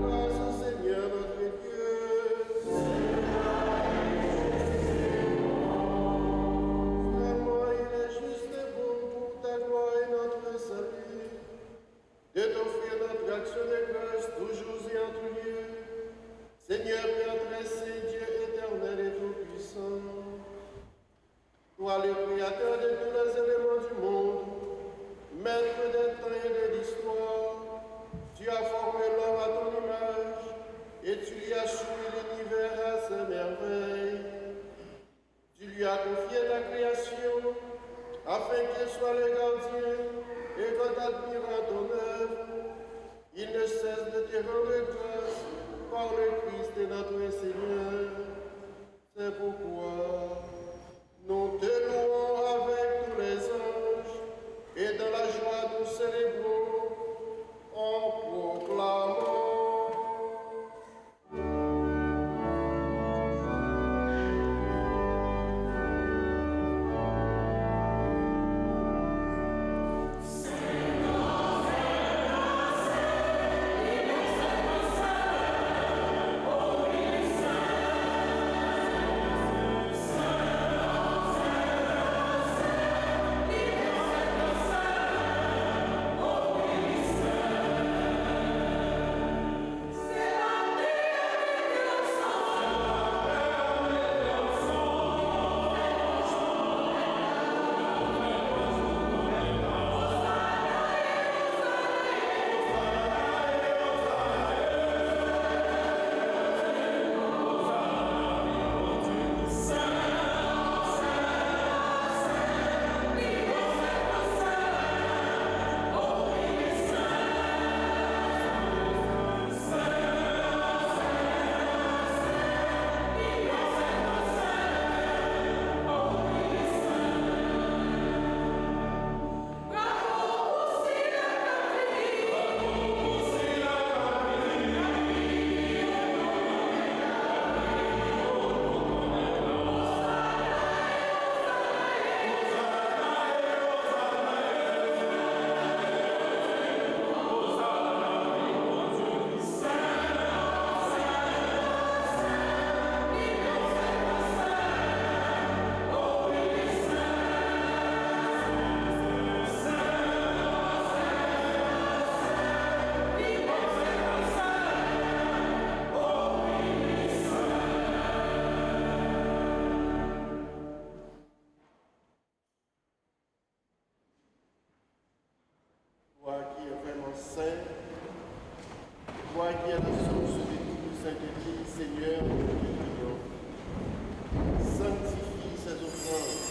grâce au Seigneur notre Dieu. Vraiment, il est juste et bon pour ta gloire et notre salut, de t'offrir notre action de grâce toujours et en tout lieu. Seigneur Père très saint, Dieu éternel et tout-puissant, toi le créateur de tous les éléments du monde, maître des temps et de l'histoire, tu as formé l'homme à ton image et tu lui as soumis l'univers à ses merveilles. Tu lui as confié ta création afin qu'il soit le gardien et qu'en admirant ton œuvre, il ne cesse de te rendre grâce par le Christ et notre Seigneur. C'est pourquoi nous te louons avec tous les anges et dans la joie nous célébrons en proclamant. Toi qui es vraiment saint, toi qui es la source de toute sainteté, Seigneur, nous te prions. Sanctifie ces offrandes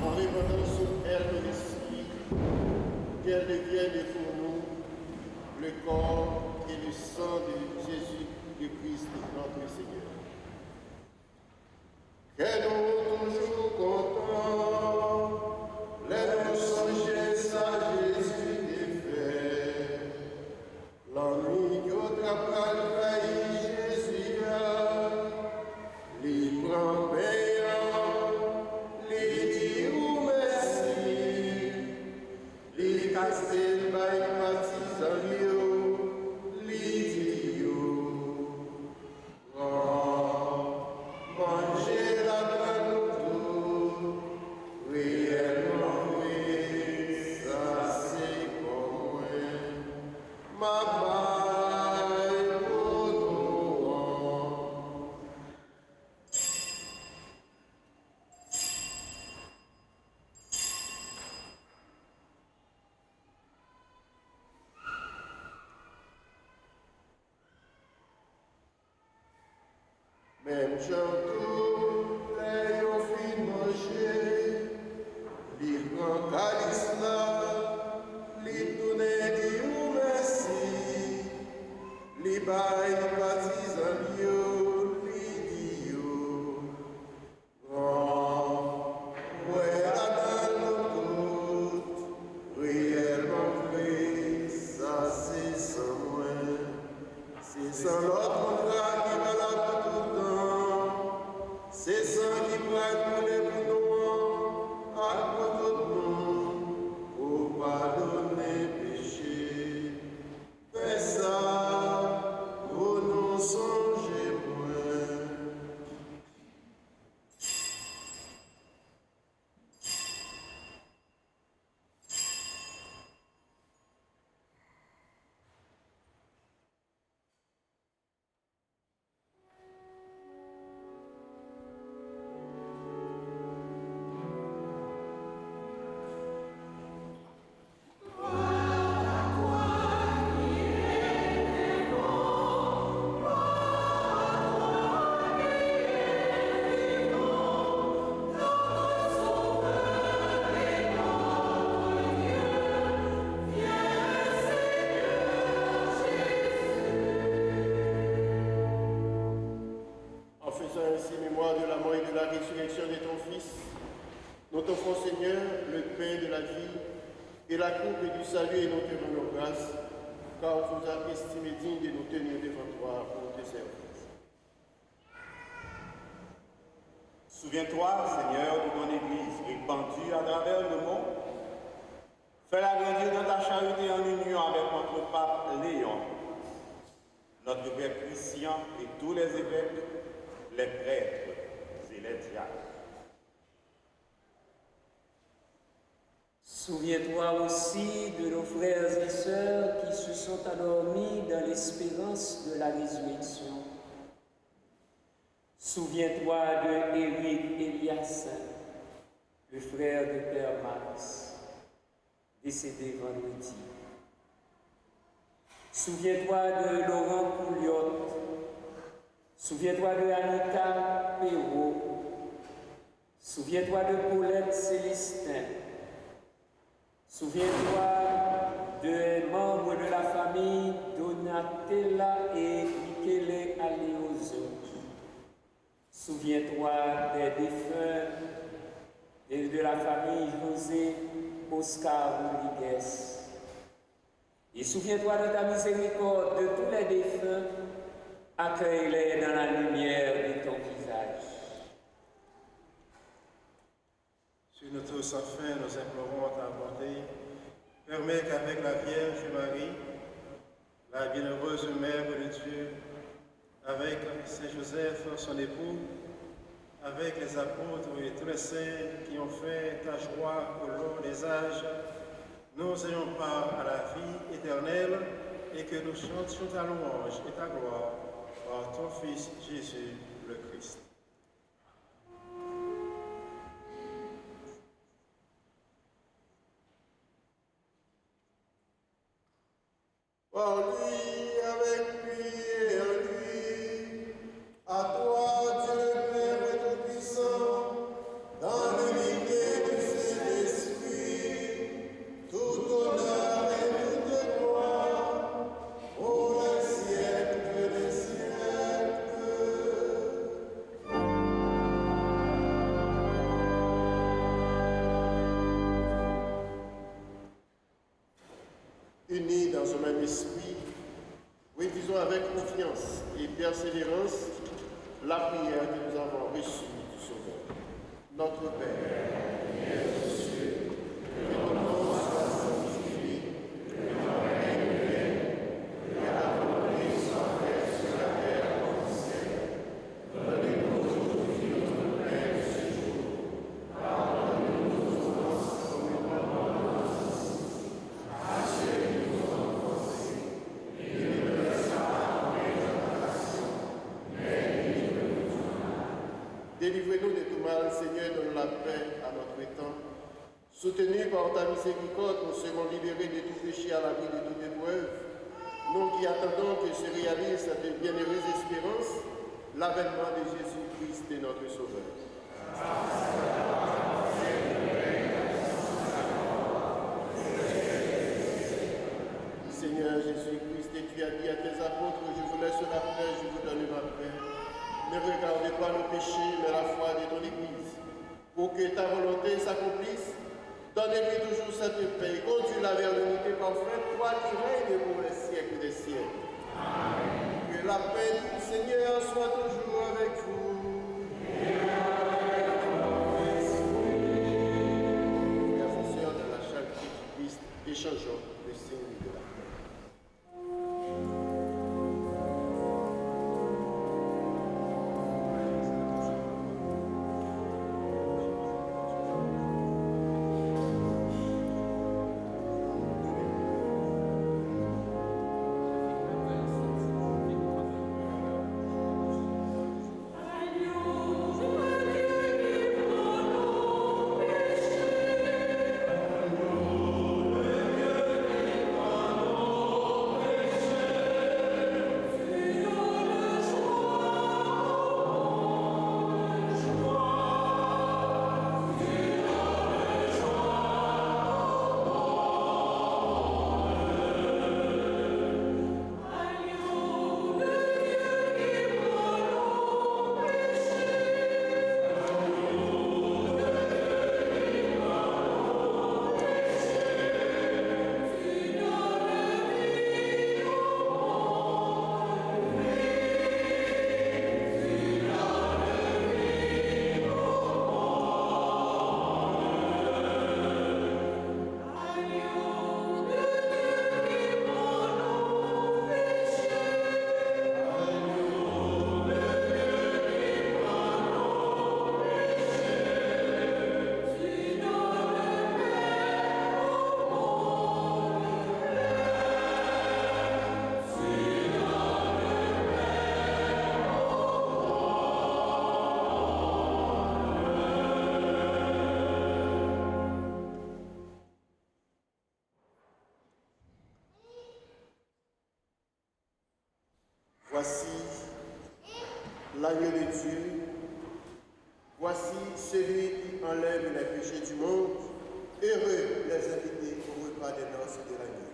en répandant sur elles de l'Esprit, qu'elles deviennent pour nous le corps et le sang de Jésus, de Christ, notre Seigneur. Que nous toujours contents, les nous songer à Jésus défait. L'ennui qui au travail trahit Jésus, les prend payant, les dit ou merci, les casser le bail partisan, les dit manger la grande tour, réellement oui, ça c'est comme moi, ma baille pour nous. Même Jean Nous t'offrons, Seigneur, le pain de la vie et la coupe du salut et nous te rendons grâce, car tu nous as estimés dignes de nous tenir devant toi pour te servir. Souviens-toi, Seigneur, de ton Église répandue à travers le monde. Fais-la grandir dans ta charité en union avec notre pape Léon, notre père Christian et tous les évêques, les prêtres et les diacres. Souviens-toi aussi de nos frères et sœurs qui se sont endormis dans l'espérance de la résurrection. Souviens-toi de Éric Eliassin, le frère de Père Max, décédé vendredi. Souviens-toi de Laurent Pouliot. Souviens-toi de Anita Perrault. Souviens-toi de Paulette Célestin. Souviens-toi des membres de la famille Donatella et Michele Aleoso. Souviens-toi des défunts de la famille José Oscar Rodriguez. Et souviens-toi de ta miséricorde de tous les défunts, accueille-les dans la lumière de ton visage. Sur nous tous, enfin, nous implorons ta bonté. Permets qu'avec la Vierge Marie, la bienheureuse Mère de Dieu, avec Saint Joseph, son époux, avec les apôtres et tous les saints qui ont fait ta joie au long des âges, nous ayons part à la vie éternelle et que nous chantions ta louange et ta gloire par ton Fils Jésus le Christ. Par lui, avec lui et en lui, à toi, Dieu Père Tout-Puissant, dans l'unité du Saint-Esprit, tout honneur et toute gloire, pour les siècles des siècles. Unis dans un même esprit, révisons avec confiance et persévérance la prière que nous avons reçue du Sauveur. Notre Père, qui es aux cieux, que ton nom soit sanctifié, que ton règne vienne, que ta volonté soit faite sur la terre comme au ciel. Donne-nous aujourd'hui notre pain de ce jour. Pardonne-nous nos offenses comme nous pardonnons aussi à ceux qui nous ont offensés. Et ne nous laisse pas tomber dans la tentation, mais délivre-nous du mal. Délivrez-nous de tout mal, Seigneur, donne la paix à notre temps. Soutenus par ta miséricorde, nous serons libérés de tout péché à l'abri de toute épreuve. Nous qui attendons que se réalise cette bienheureuse espérance, l'avènement de Jésus-Christ et notre Sauveur. Seigneur Jésus-Christ, et tu as dit à tes apôtres, je vous laisse la paix, je vous donne ma paix. Ne regardez pas nos péchés, mais la foi de ton Église. Pour que ta volonté s'accomplisse, donne-lui toujours cette paix. Conduis-la vers l'unité parfaite, toi qui règnes pour les siècles des siècles. Amen. Que la paix du Seigneur soit toujours avec vous. Frères et sœurs de la charité du Christ, échangeons le signe de la paix. Alléluia. l'agneau de Dieu. Voici celui qui enlève les péchés du monde. Heureux les invités au repas des noces de l'agneau.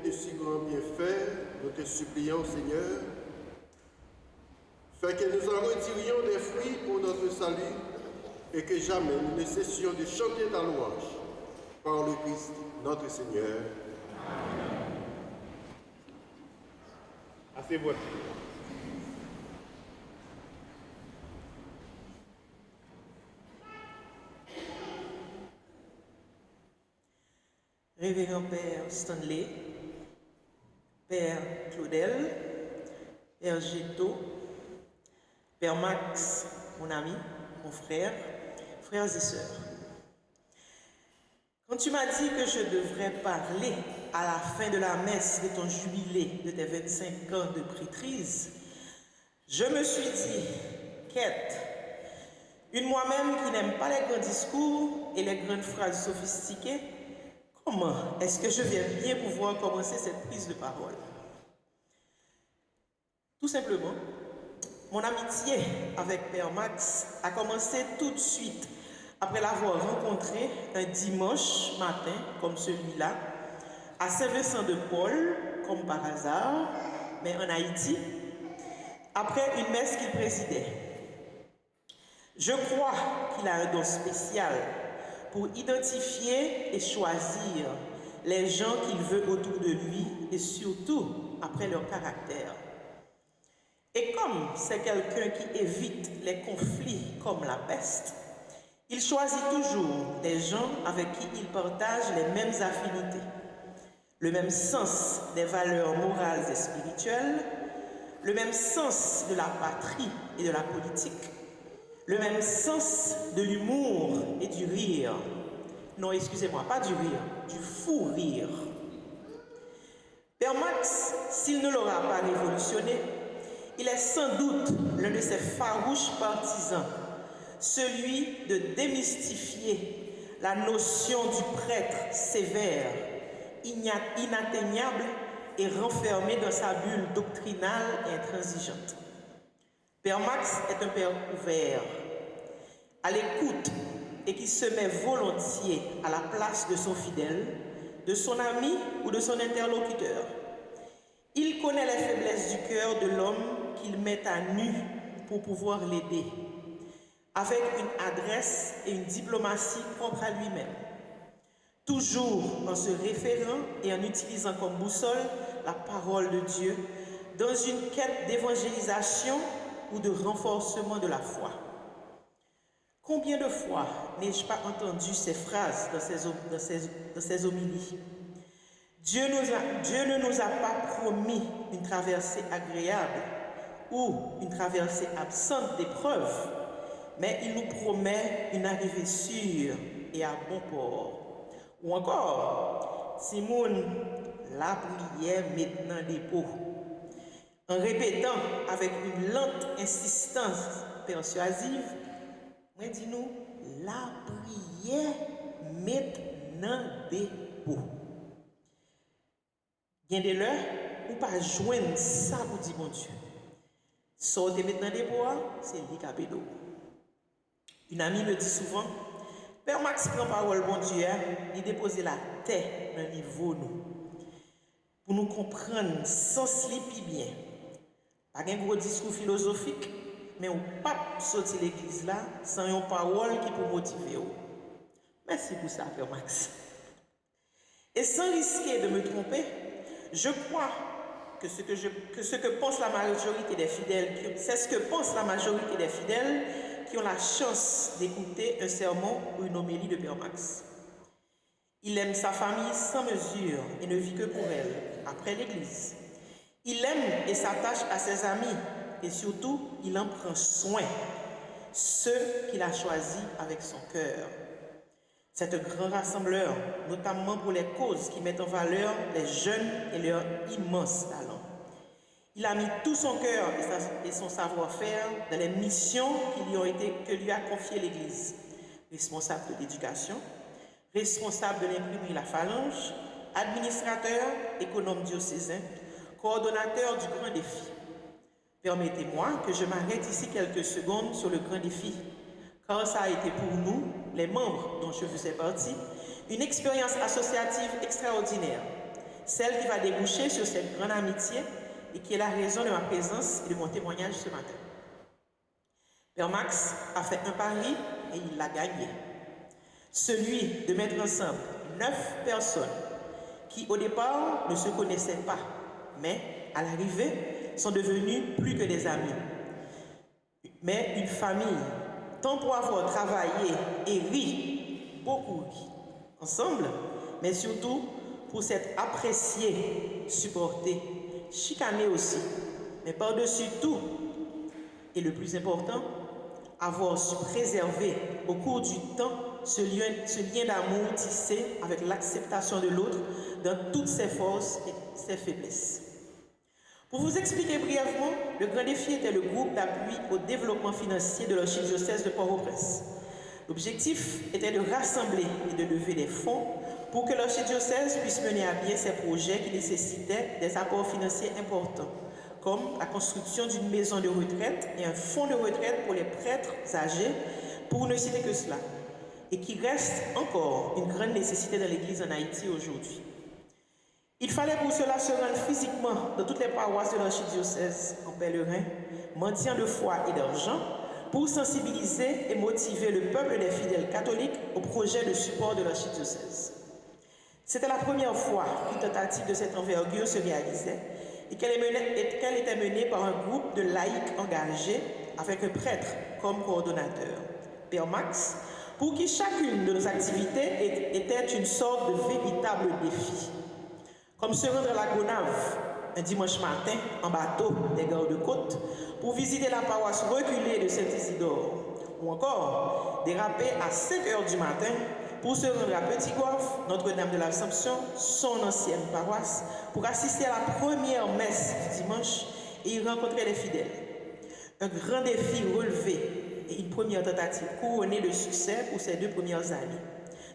de si grands bienfaits, nous te supplions, Seigneur, fais que nous en retirions des fruits pour notre salut et que jamais nous ne cessions de chanter ta louange. Par le Christ, notre Seigneur. Amen. Asseyez-vous. Révérend Père Stanley, Père Claudel, Père Géto, Père Max, mon ami, mon frère, frères et sœurs. Quand tu m'as dit que je devrais parler à la fin de la messe de ton jubilé de tes 25 ans de prêtrise, je me suis dit, quête, une moi-même qui n'aime pas les grands discours et les grandes phrases sophistiquées, comment est-ce que je vais bien pouvoir commencer cette prise de parole? Tout simplement, mon amitié avec Père Max a commencé tout de suite après l'avoir rencontré un dimanche matin comme celui-là, à Saint-Vincent-de-Paul, comme par hasard, mais en Haïti, après une messe qu'il présidait. Je crois qu'il a un don spécial pour identifier et choisir les gens qu'il veut autour de lui et surtout après leur caractère. Et comme c'est quelqu'un qui évite les conflits comme la peste, il choisit toujours des gens avec qui il partage les mêmes affinités, le même sens des valeurs morales et spirituelles, le même sens de la patrie et de la politique, le même sens de l'humour et du rire. Non, excusez-moi, pas du rire, du fou rire. Père Max, s'il ne l'aura pas révolutionné, il est sans doute l'un de ses farouches partisans, celui de démystifier la notion du prêtre sévère, inatteignable et renfermé dans sa bulle doctrinale et intransigeante. Père Max est un père ouvert, à l'écoute et qui se met volontiers à la place de son fidèle, de son ami ou de son interlocuteur. Il connaît les faiblesses du cœur de l'homme qu'il met à nu pour pouvoir l'aider, avec une adresse et une diplomatie propres à lui-même, toujours en se référant et en utilisant comme boussole la parole de Dieu dans une quête d'évangélisation ou de renforcement de la foi. Combien de fois n'ai-je pas entendu ces phrases dans ces homélies? Dieu ne nous a pas promis une traversée agréable ou une traversée absente d'épreuves, mais il nous promet une arrivée sûre et à bon port. Ou encore, Simone, la prière maintenant dépôt. En répétant avec une lente insistance persuasive, moi dis-nous, la prière maintenant dépôt. Bien de l'heure, ou pas joindre ça pour dire bon Dieu. Sortez maintenant des bois, c'est l'icapédo. Une amie me dit souvent, Père Max prend parole bon Dieu, il dépose la tête dans le niveau nous. Pour nous comprendre sans slipper bien. Pas un gros discours philosophique, mais on ne peut pas sortir l'église là sans une parole qui peut motiver. Merci pour ça, Père Max. Et sans risquer de me tromper, je crois que ce que pense la majorité des fidèles, c'est ce que pense la majorité des fidèles qui ont la chance d'écouter un sermon ou une homélie de Père Max. Il aime sa famille sans mesure et ne vit que pour elle, après l'église. Il aime et s'attache à ses amis et surtout, il en prend soin, ceux qu'il a choisis avec son cœur. C'est un grand rassembleur, notamment pour les causes qui mettent en valeur les jeunes et leur immense talent. Il a mis tout son cœur et son savoir-faire dans les missions que lui a confiées l'Église. Responsable de l'éducation, responsable de l'imprimerie La Phalange, administrateur, économe diocésain, coordonnateur du grand défi. Permettez-moi que je m'arrête ici quelques secondes sur le grand défi, car ça a été pour nous, les membres dont je faisais partie, une expérience associative extraordinaire. celle qui va déboucher sur cette grande amitié et qui est la raison de ma présence et de mon témoignage ce matin. Père Max a fait un pari et il l'a gagné. Celui de mettre ensemble 9 personnes qui au départ ne se connaissaient pas, mais à l'arrivée sont devenues plus que des amis, mais une famille, tant pour avoir travaillé et ri, beaucoup ri, ensemble, mais surtout pour s'être apprécié, supporté, chicané aussi, mais par-dessus tout, et le plus important, avoir su préserver au cours du temps ce lien d'amour tissé avec l'acceptation de l'autre dans toutes ses forces et ses faiblesses. Pour vous expliquer brièvement, le grand défi était le groupe d'appui au développement financier de l'archidiocèse de Port-au-Prince. L'objectif était de rassembler et de lever des fonds pour que l'archidiocèse puisse mener à bien ses projets qui nécessitaient des apports financiers importants, comme la construction d'une maison de retraite et un fonds de retraite pour les prêtres âgés, pour ne citer que cela, et qui reste encore une grande nécessité dans l'Église en Haïti aujourd'hui. Il fallait pour cela se rendre physiquement dans toutes les paroisses de l'archidiocèse en pèlerin, mendiant de foi et d'argent, pour sensibiliser et motiver le peuple des fidèles catholiques au projet de support de l'archidiocèse. C'était la première fois qu'une tentative de cette envergure se réalisait et qu'elle était menée par un groupe de laïcs engagés avec un prêtre comme coordonnateur, Père Max, pour qui chacune de nos activités était une sorte de véritable défi. Comme se rendre à la Gonave un dimanche matin en bateau des gardes-côtes pour visiter la paroisse reculée de Saint-Isidore, ou encore déraper à 5 heures du matin pour se rendre à Petit-Goâve, Notre-Dame de l'Assomption, son ancienne paroisse, pour assister à la première messe du dimanche et y rencontrer les fidèles. Un grand défi relevé et une première tentative couronnée de succès pour ces 2 premières années.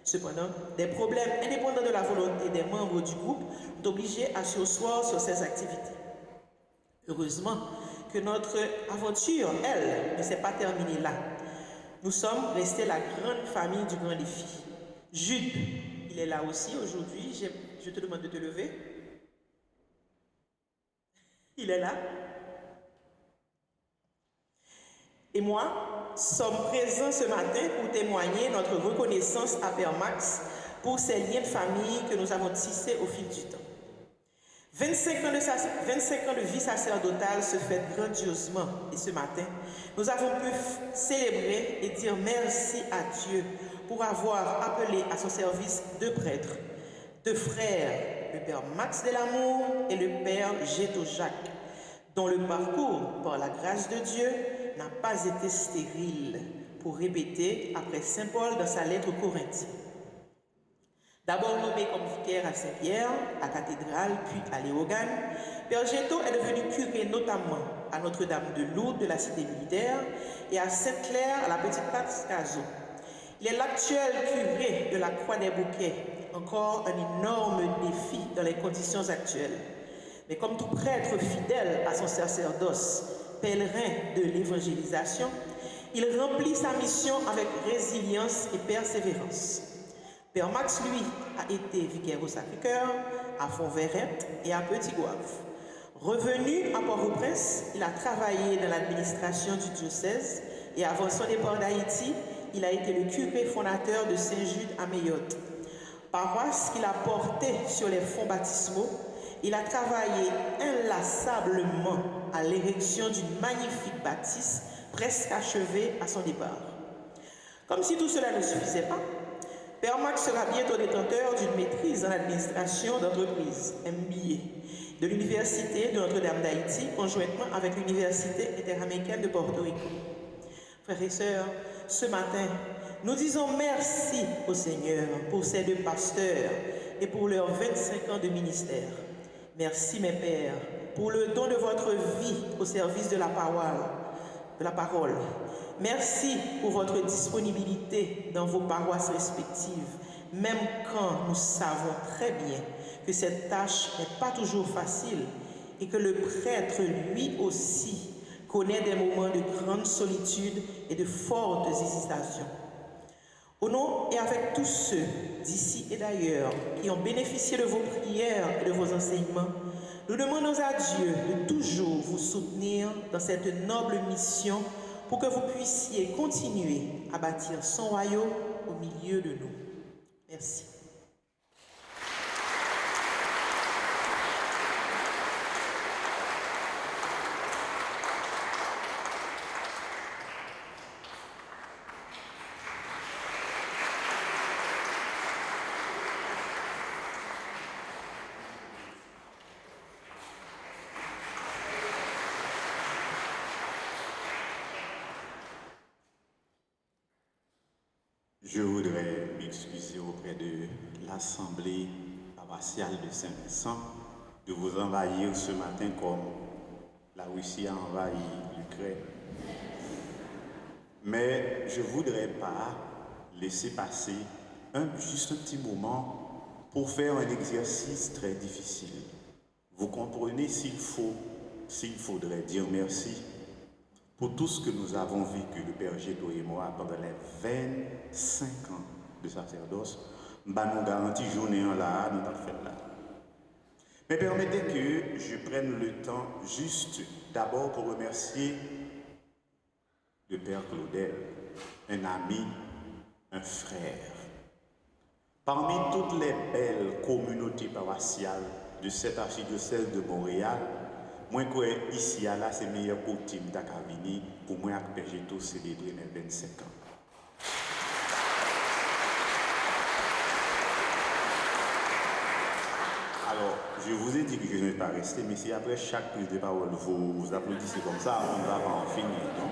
Cependant, des problèmes indépendants de la volonté des membres du groupe ont obligé à surseoir sur ces activités. Heureusement que notre aventure, elle, ne s'est pas terminée là. Nous sommes restés la grande famille du grand défi. Jude, il est là aussi aujourd'hui. Je te demande de te lever. Il est là. Et moi sommes présents ce matin pour témoigner notre reconnaissance à Père Max pour ces liens de famille que nous avons tissés au fil du temps. 25 ans de vie sacerdotale se fêtent grandiosement et ce matin, nous avons pu célébrer et dire merci à Dieu pour avoir appelé à son service 2 prêtres, 2 frères, le Père Max de l'Amour et le Père Géto Jacques, dont le parcours, par la grâce de Dieu, n'a pas été stérile, pour répéter après Saint Paul dans sa lettre aux Corinthiens. D'abord nommé comme vicaire à Saint-Pierre, à Cathédrale, puis à Léogane, Père Géto est devenu curé notamment à Notre-Dame de Lourdes de la Cité militaire et à Sainte-Claire à la Petite Place Cazaux. Il est l'actuel curé de la Croix des Bouquets, encore un énorme défi dans les conditions actuelles. Mais comme tout prêtre fidèle à son sacerdoce, pèlerin de l'évangélisation, il remplit sa mission avec résilience et persévérance. Père Max, lui, a été vicaire au Sacré-Cœur, à Font-Verrette et à Petit-Goâve. Revenu à Port-au-Prince, il a travaillé dans l'administration du diocèse et avant son départ d'Haïti, il a été le curé fondateur de Saint-Jude à Mayotte. Paroisse qu'il a portée sur les fonds baptismaux, il a travaillé inlassablement à l'érection d'une magnifique bâtisse presque achevée à son départ. Comme si tout cela ne suffisait pas, Père Max sera bientôt détenteur d'une maîtrise en administration d'entreprise, MBA, de l'Université de Notre-Dame d'Haïti, conjointement avec l'Université interaméricaine de Porto Rico. Frères et sœurs, ce matin, nous disons merci au Seigneur pour ces 2 pasteurs et pour leurs 25 ans de ministère. Merci, mes pères, pour le don de votre vie au service de la parole. Merci pour votre disponibilité dans vos paroisses respectives, même quand nous savons très bien que cette tâche n'est pas toujours facile et que le prêtre, lui aussi, connaît des moments de grande solitude et de fortes hésitations. Au nom et avec tous ceux d'ici et d'ailleurs qui ont bénéficié de vos prières et de vos enseignements, nous demandons à Dieu de toujours vous soutenir dans cette noble mission pour que vous puissiez continuer à bâtir son royaume au milieu de nous. Merci. Je voudrais m'excuser auprès de l'Assemblée paroissiale de Saint-Vincent de vous envahir ce matin comme la Russie a envahi l'Ukraine. Mais je ne voudrais pas laisser passer juste un petit moment pour faire un exercice très difficile. Vous comprenez s'il faudrait dire merci pour tout ce que nous avons vécu, le Père Géto et moi, pendant les 25 ans de sacerdoce, nous garantis journée en là, nous avons fait là. Mais permettez que je prenne le temps juste d'abord pour remercier le Père Claudel, un ami, un frère. Parmi toutes les belles communautés paroissiales de cet archidiocèse de Montréal, moi, ici, là, c'est le meilleur côté de Dakavini pour moi, avec Père Géto, célébrer mes 25 ans. Alors, je vous ai dit que je ne vais pas rester, mais si après chaque prise de parole, vous applaudissez comme ça, on va en finir. Donc.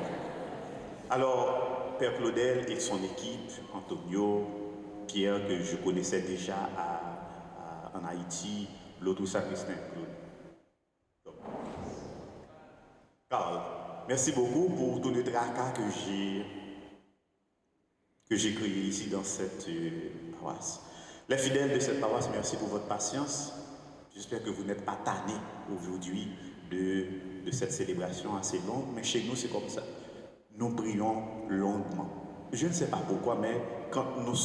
Alors, Père Claudel et son équipe, Antonio, Pierre, que je connaissais déjà en Haïti, l'autre sacristain, Claude. Carl, merci beaucoup pour tout le tracas que j'ai créé ici dans cette paroisse. Les fidèles de cette paroisse, merci pour votre patience. J'espère que vous n'êtes pas tannés aujourd'hui de cette célébration assez longue, mais chez nous c'est comme ça. Nous prions longuement. Je ne sais pas pourquoi, mais quand nous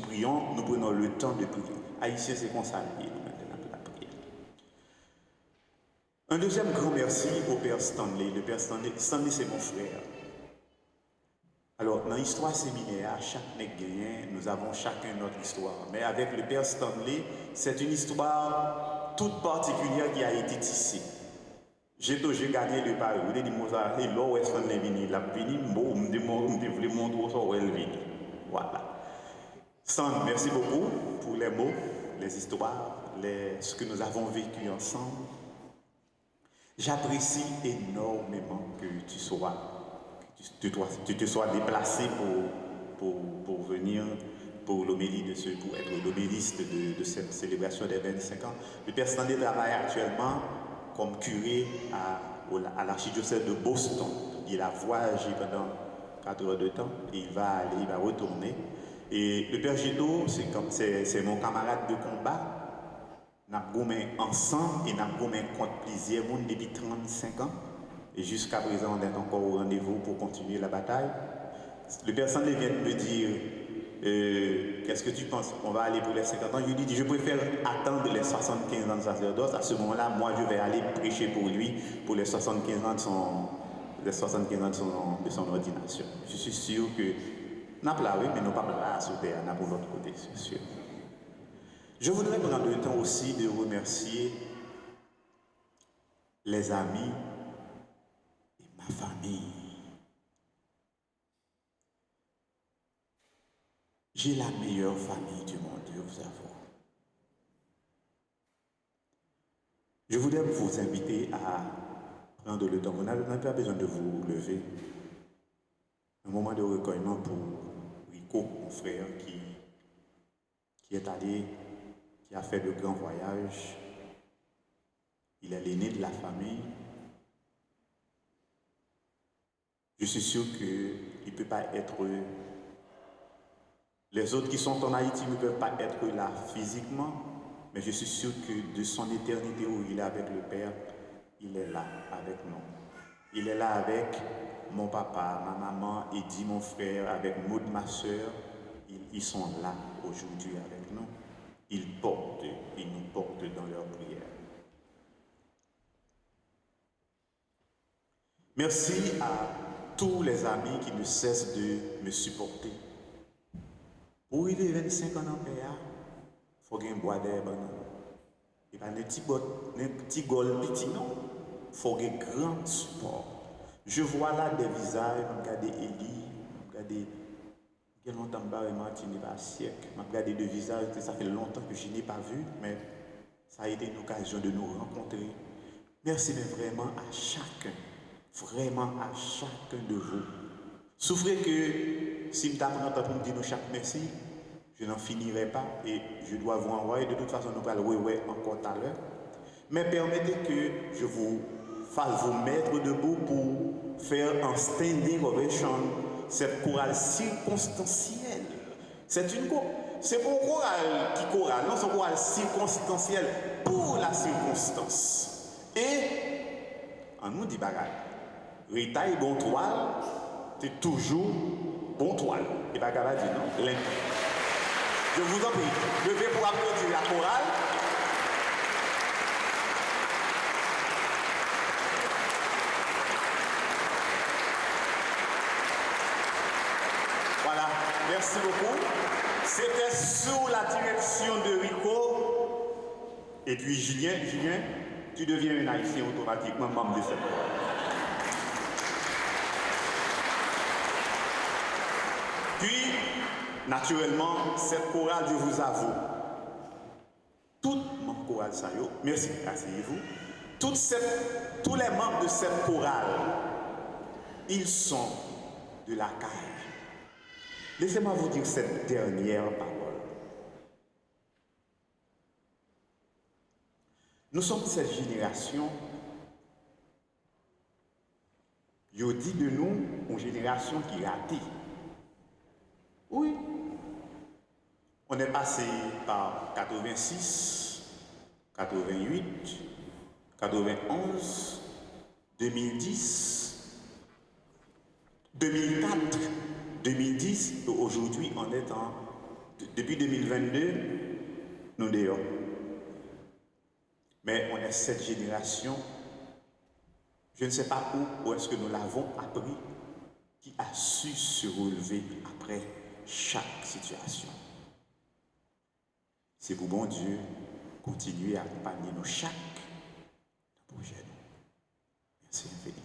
prions, nous prenons le temps de prier. Haïtien, c'est qu'on s'allie maintenant la prière. Un deuxième grand merci au Père Stanley. Le Père Stanley, c'est mon frère. Alors, dans l'histoire séminaire, chaque nègre, nous avons chacun notre histoire. Mais avec le Père Stanley, c'est une histoire toute particulière qui a été tissée. J'ai gagné le pari. Vous avez dit, et là où est-ce qu'on est venu? La venu, je voulais montrer où elle est venue. Voilà. Stan, merci beaucoup pour les mots, les histoires, ce que nous avons vécu ensemble. J'apprécie énormément que tu te sois déplacé pour venir pour l'homélie pour être l'homéliste de cette célébration des 25 ans. Le Père Stanley travaille actuellement comme curé à l'archidiocèse de Boston. Il a voyagé pendant 4 heures de temps et il va retourner. Et le Père Géto, c'est mon camarade de combat. Nous avons ensemble et nous avons contre plusieurs monde depuis 35 ans. Et jusqu'à présent, on est encore au rendez-vous pour continuer la bataille. Le Père Stanley vient de me dire qu'est-ce que tu penses? On va aller pour les 50 ans. Je lui dis, je préfère attendre les 75 ans de sacerdoce. À ce moment-là, moi, je vais aller prêcher pour lui pour les 75 ans de son ordination. Je suis sûr que nous avons là, oui, mais nous pas là sur terre, nous pour l'autre côté, c'est sûr. Je voudrais prendre le temps aussi de remercier les amis et ma famille. J'ai la meilleure famille du monde, je vous avoue. Je voudrais vous inviter à prendre le temps. Vous n'avez pas besoin de vous lever. Un moment de recueillement pour Rico, mon frère, qui est allé, qui a fait de grands voyages. Il est l'aîné de la famille. Je suis sûr qu'il ne peut pas être... Les autres qui sont en Haïti ne peuvent pas être là physiquement, mais je suis sûr que de son éternité où il est avec le Père, il est là avec nous. Il est là avec mon papa, ma maman, Eddie, mon frère, avec Maud, ma soeur. ils sont là aujourd'hui avec nous. Ils nous portent dans leurs prières. Merci à tous les amis qui ne cessent de me supporter. Pour arriver 25 ans en paix, il faut qu'il y ait un bois d'herbe. Et pas un petit gol petit, non. Il faut qu'il y ait un grand support. Je vois là des visages, je regarde Élie, je regarde quel longtemps Martin n'est pas un siècle. Je regarde deux visages, ça fait longtemps que je n'ai pas vu, mais ça a été une occasion de nous rencontrer. Merci mais vraiment à chacun. Vraiment à chacun de vous. Souffrez que si je t'apprends pour me dire chaque merci, je n'en finirai pas et je dois vous envoyer. De toute façon, nous allons le encore tout à l'heure. Mais permettez que je vous fasse vous mettre debout pour faire un standing ovation, cette chorale circonstancielle. C'est pour un chorale qui chorale, non, c'est une chorale circonstancielle pour la circonstance. Et, on nous dit bagaille. Ritaille bon toile, c'est toujours bon toile. Et pas capable de dire non. Je vous en prie, levez pour applaudir la chorale. Voilà, merci beaucoup. C'était sous la direction de Rico. Et puis Julien, tu deviens un haïtien automatiquement membre de cette chorale. Puis, naturellement, cette chorale, je vous avoue, toute mon chorale, ça y est, merci, asseyez-vous, tous les membres de cette chorale, ils sont de la caille. Laissez-moi vous dire cette dernière parole. Nous sommes de cette génération, je dis de nous, une génération qui raté. Oui. On est passé par 86, 88, 91, 2010, 2004, 2010, et aujourd'hui on est depuis 2022, nous dehors. Mais on est cette génération, je ne sais pas où est-ce que nous l'avons appris, qui a su se relever après chaque situation. C'est pour bon Dieu continuer à accompagner nos chaque projet. Merci infiniment.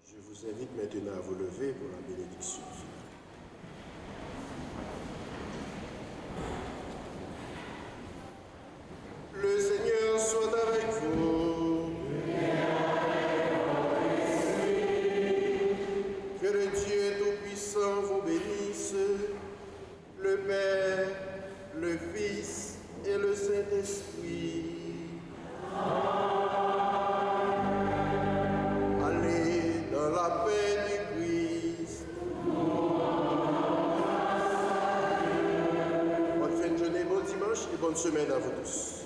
Je vous invite maintenant à vous lever pour la bénédiction finale. Le Seigneur soit avec vous. Que le Dieu Tout-Puissant vous bénisse, le Père, le Fils et le Saint-Esprit. La paix du Christ. Bonne fin de journée, bon dimanche et bonne semaine à vous tous.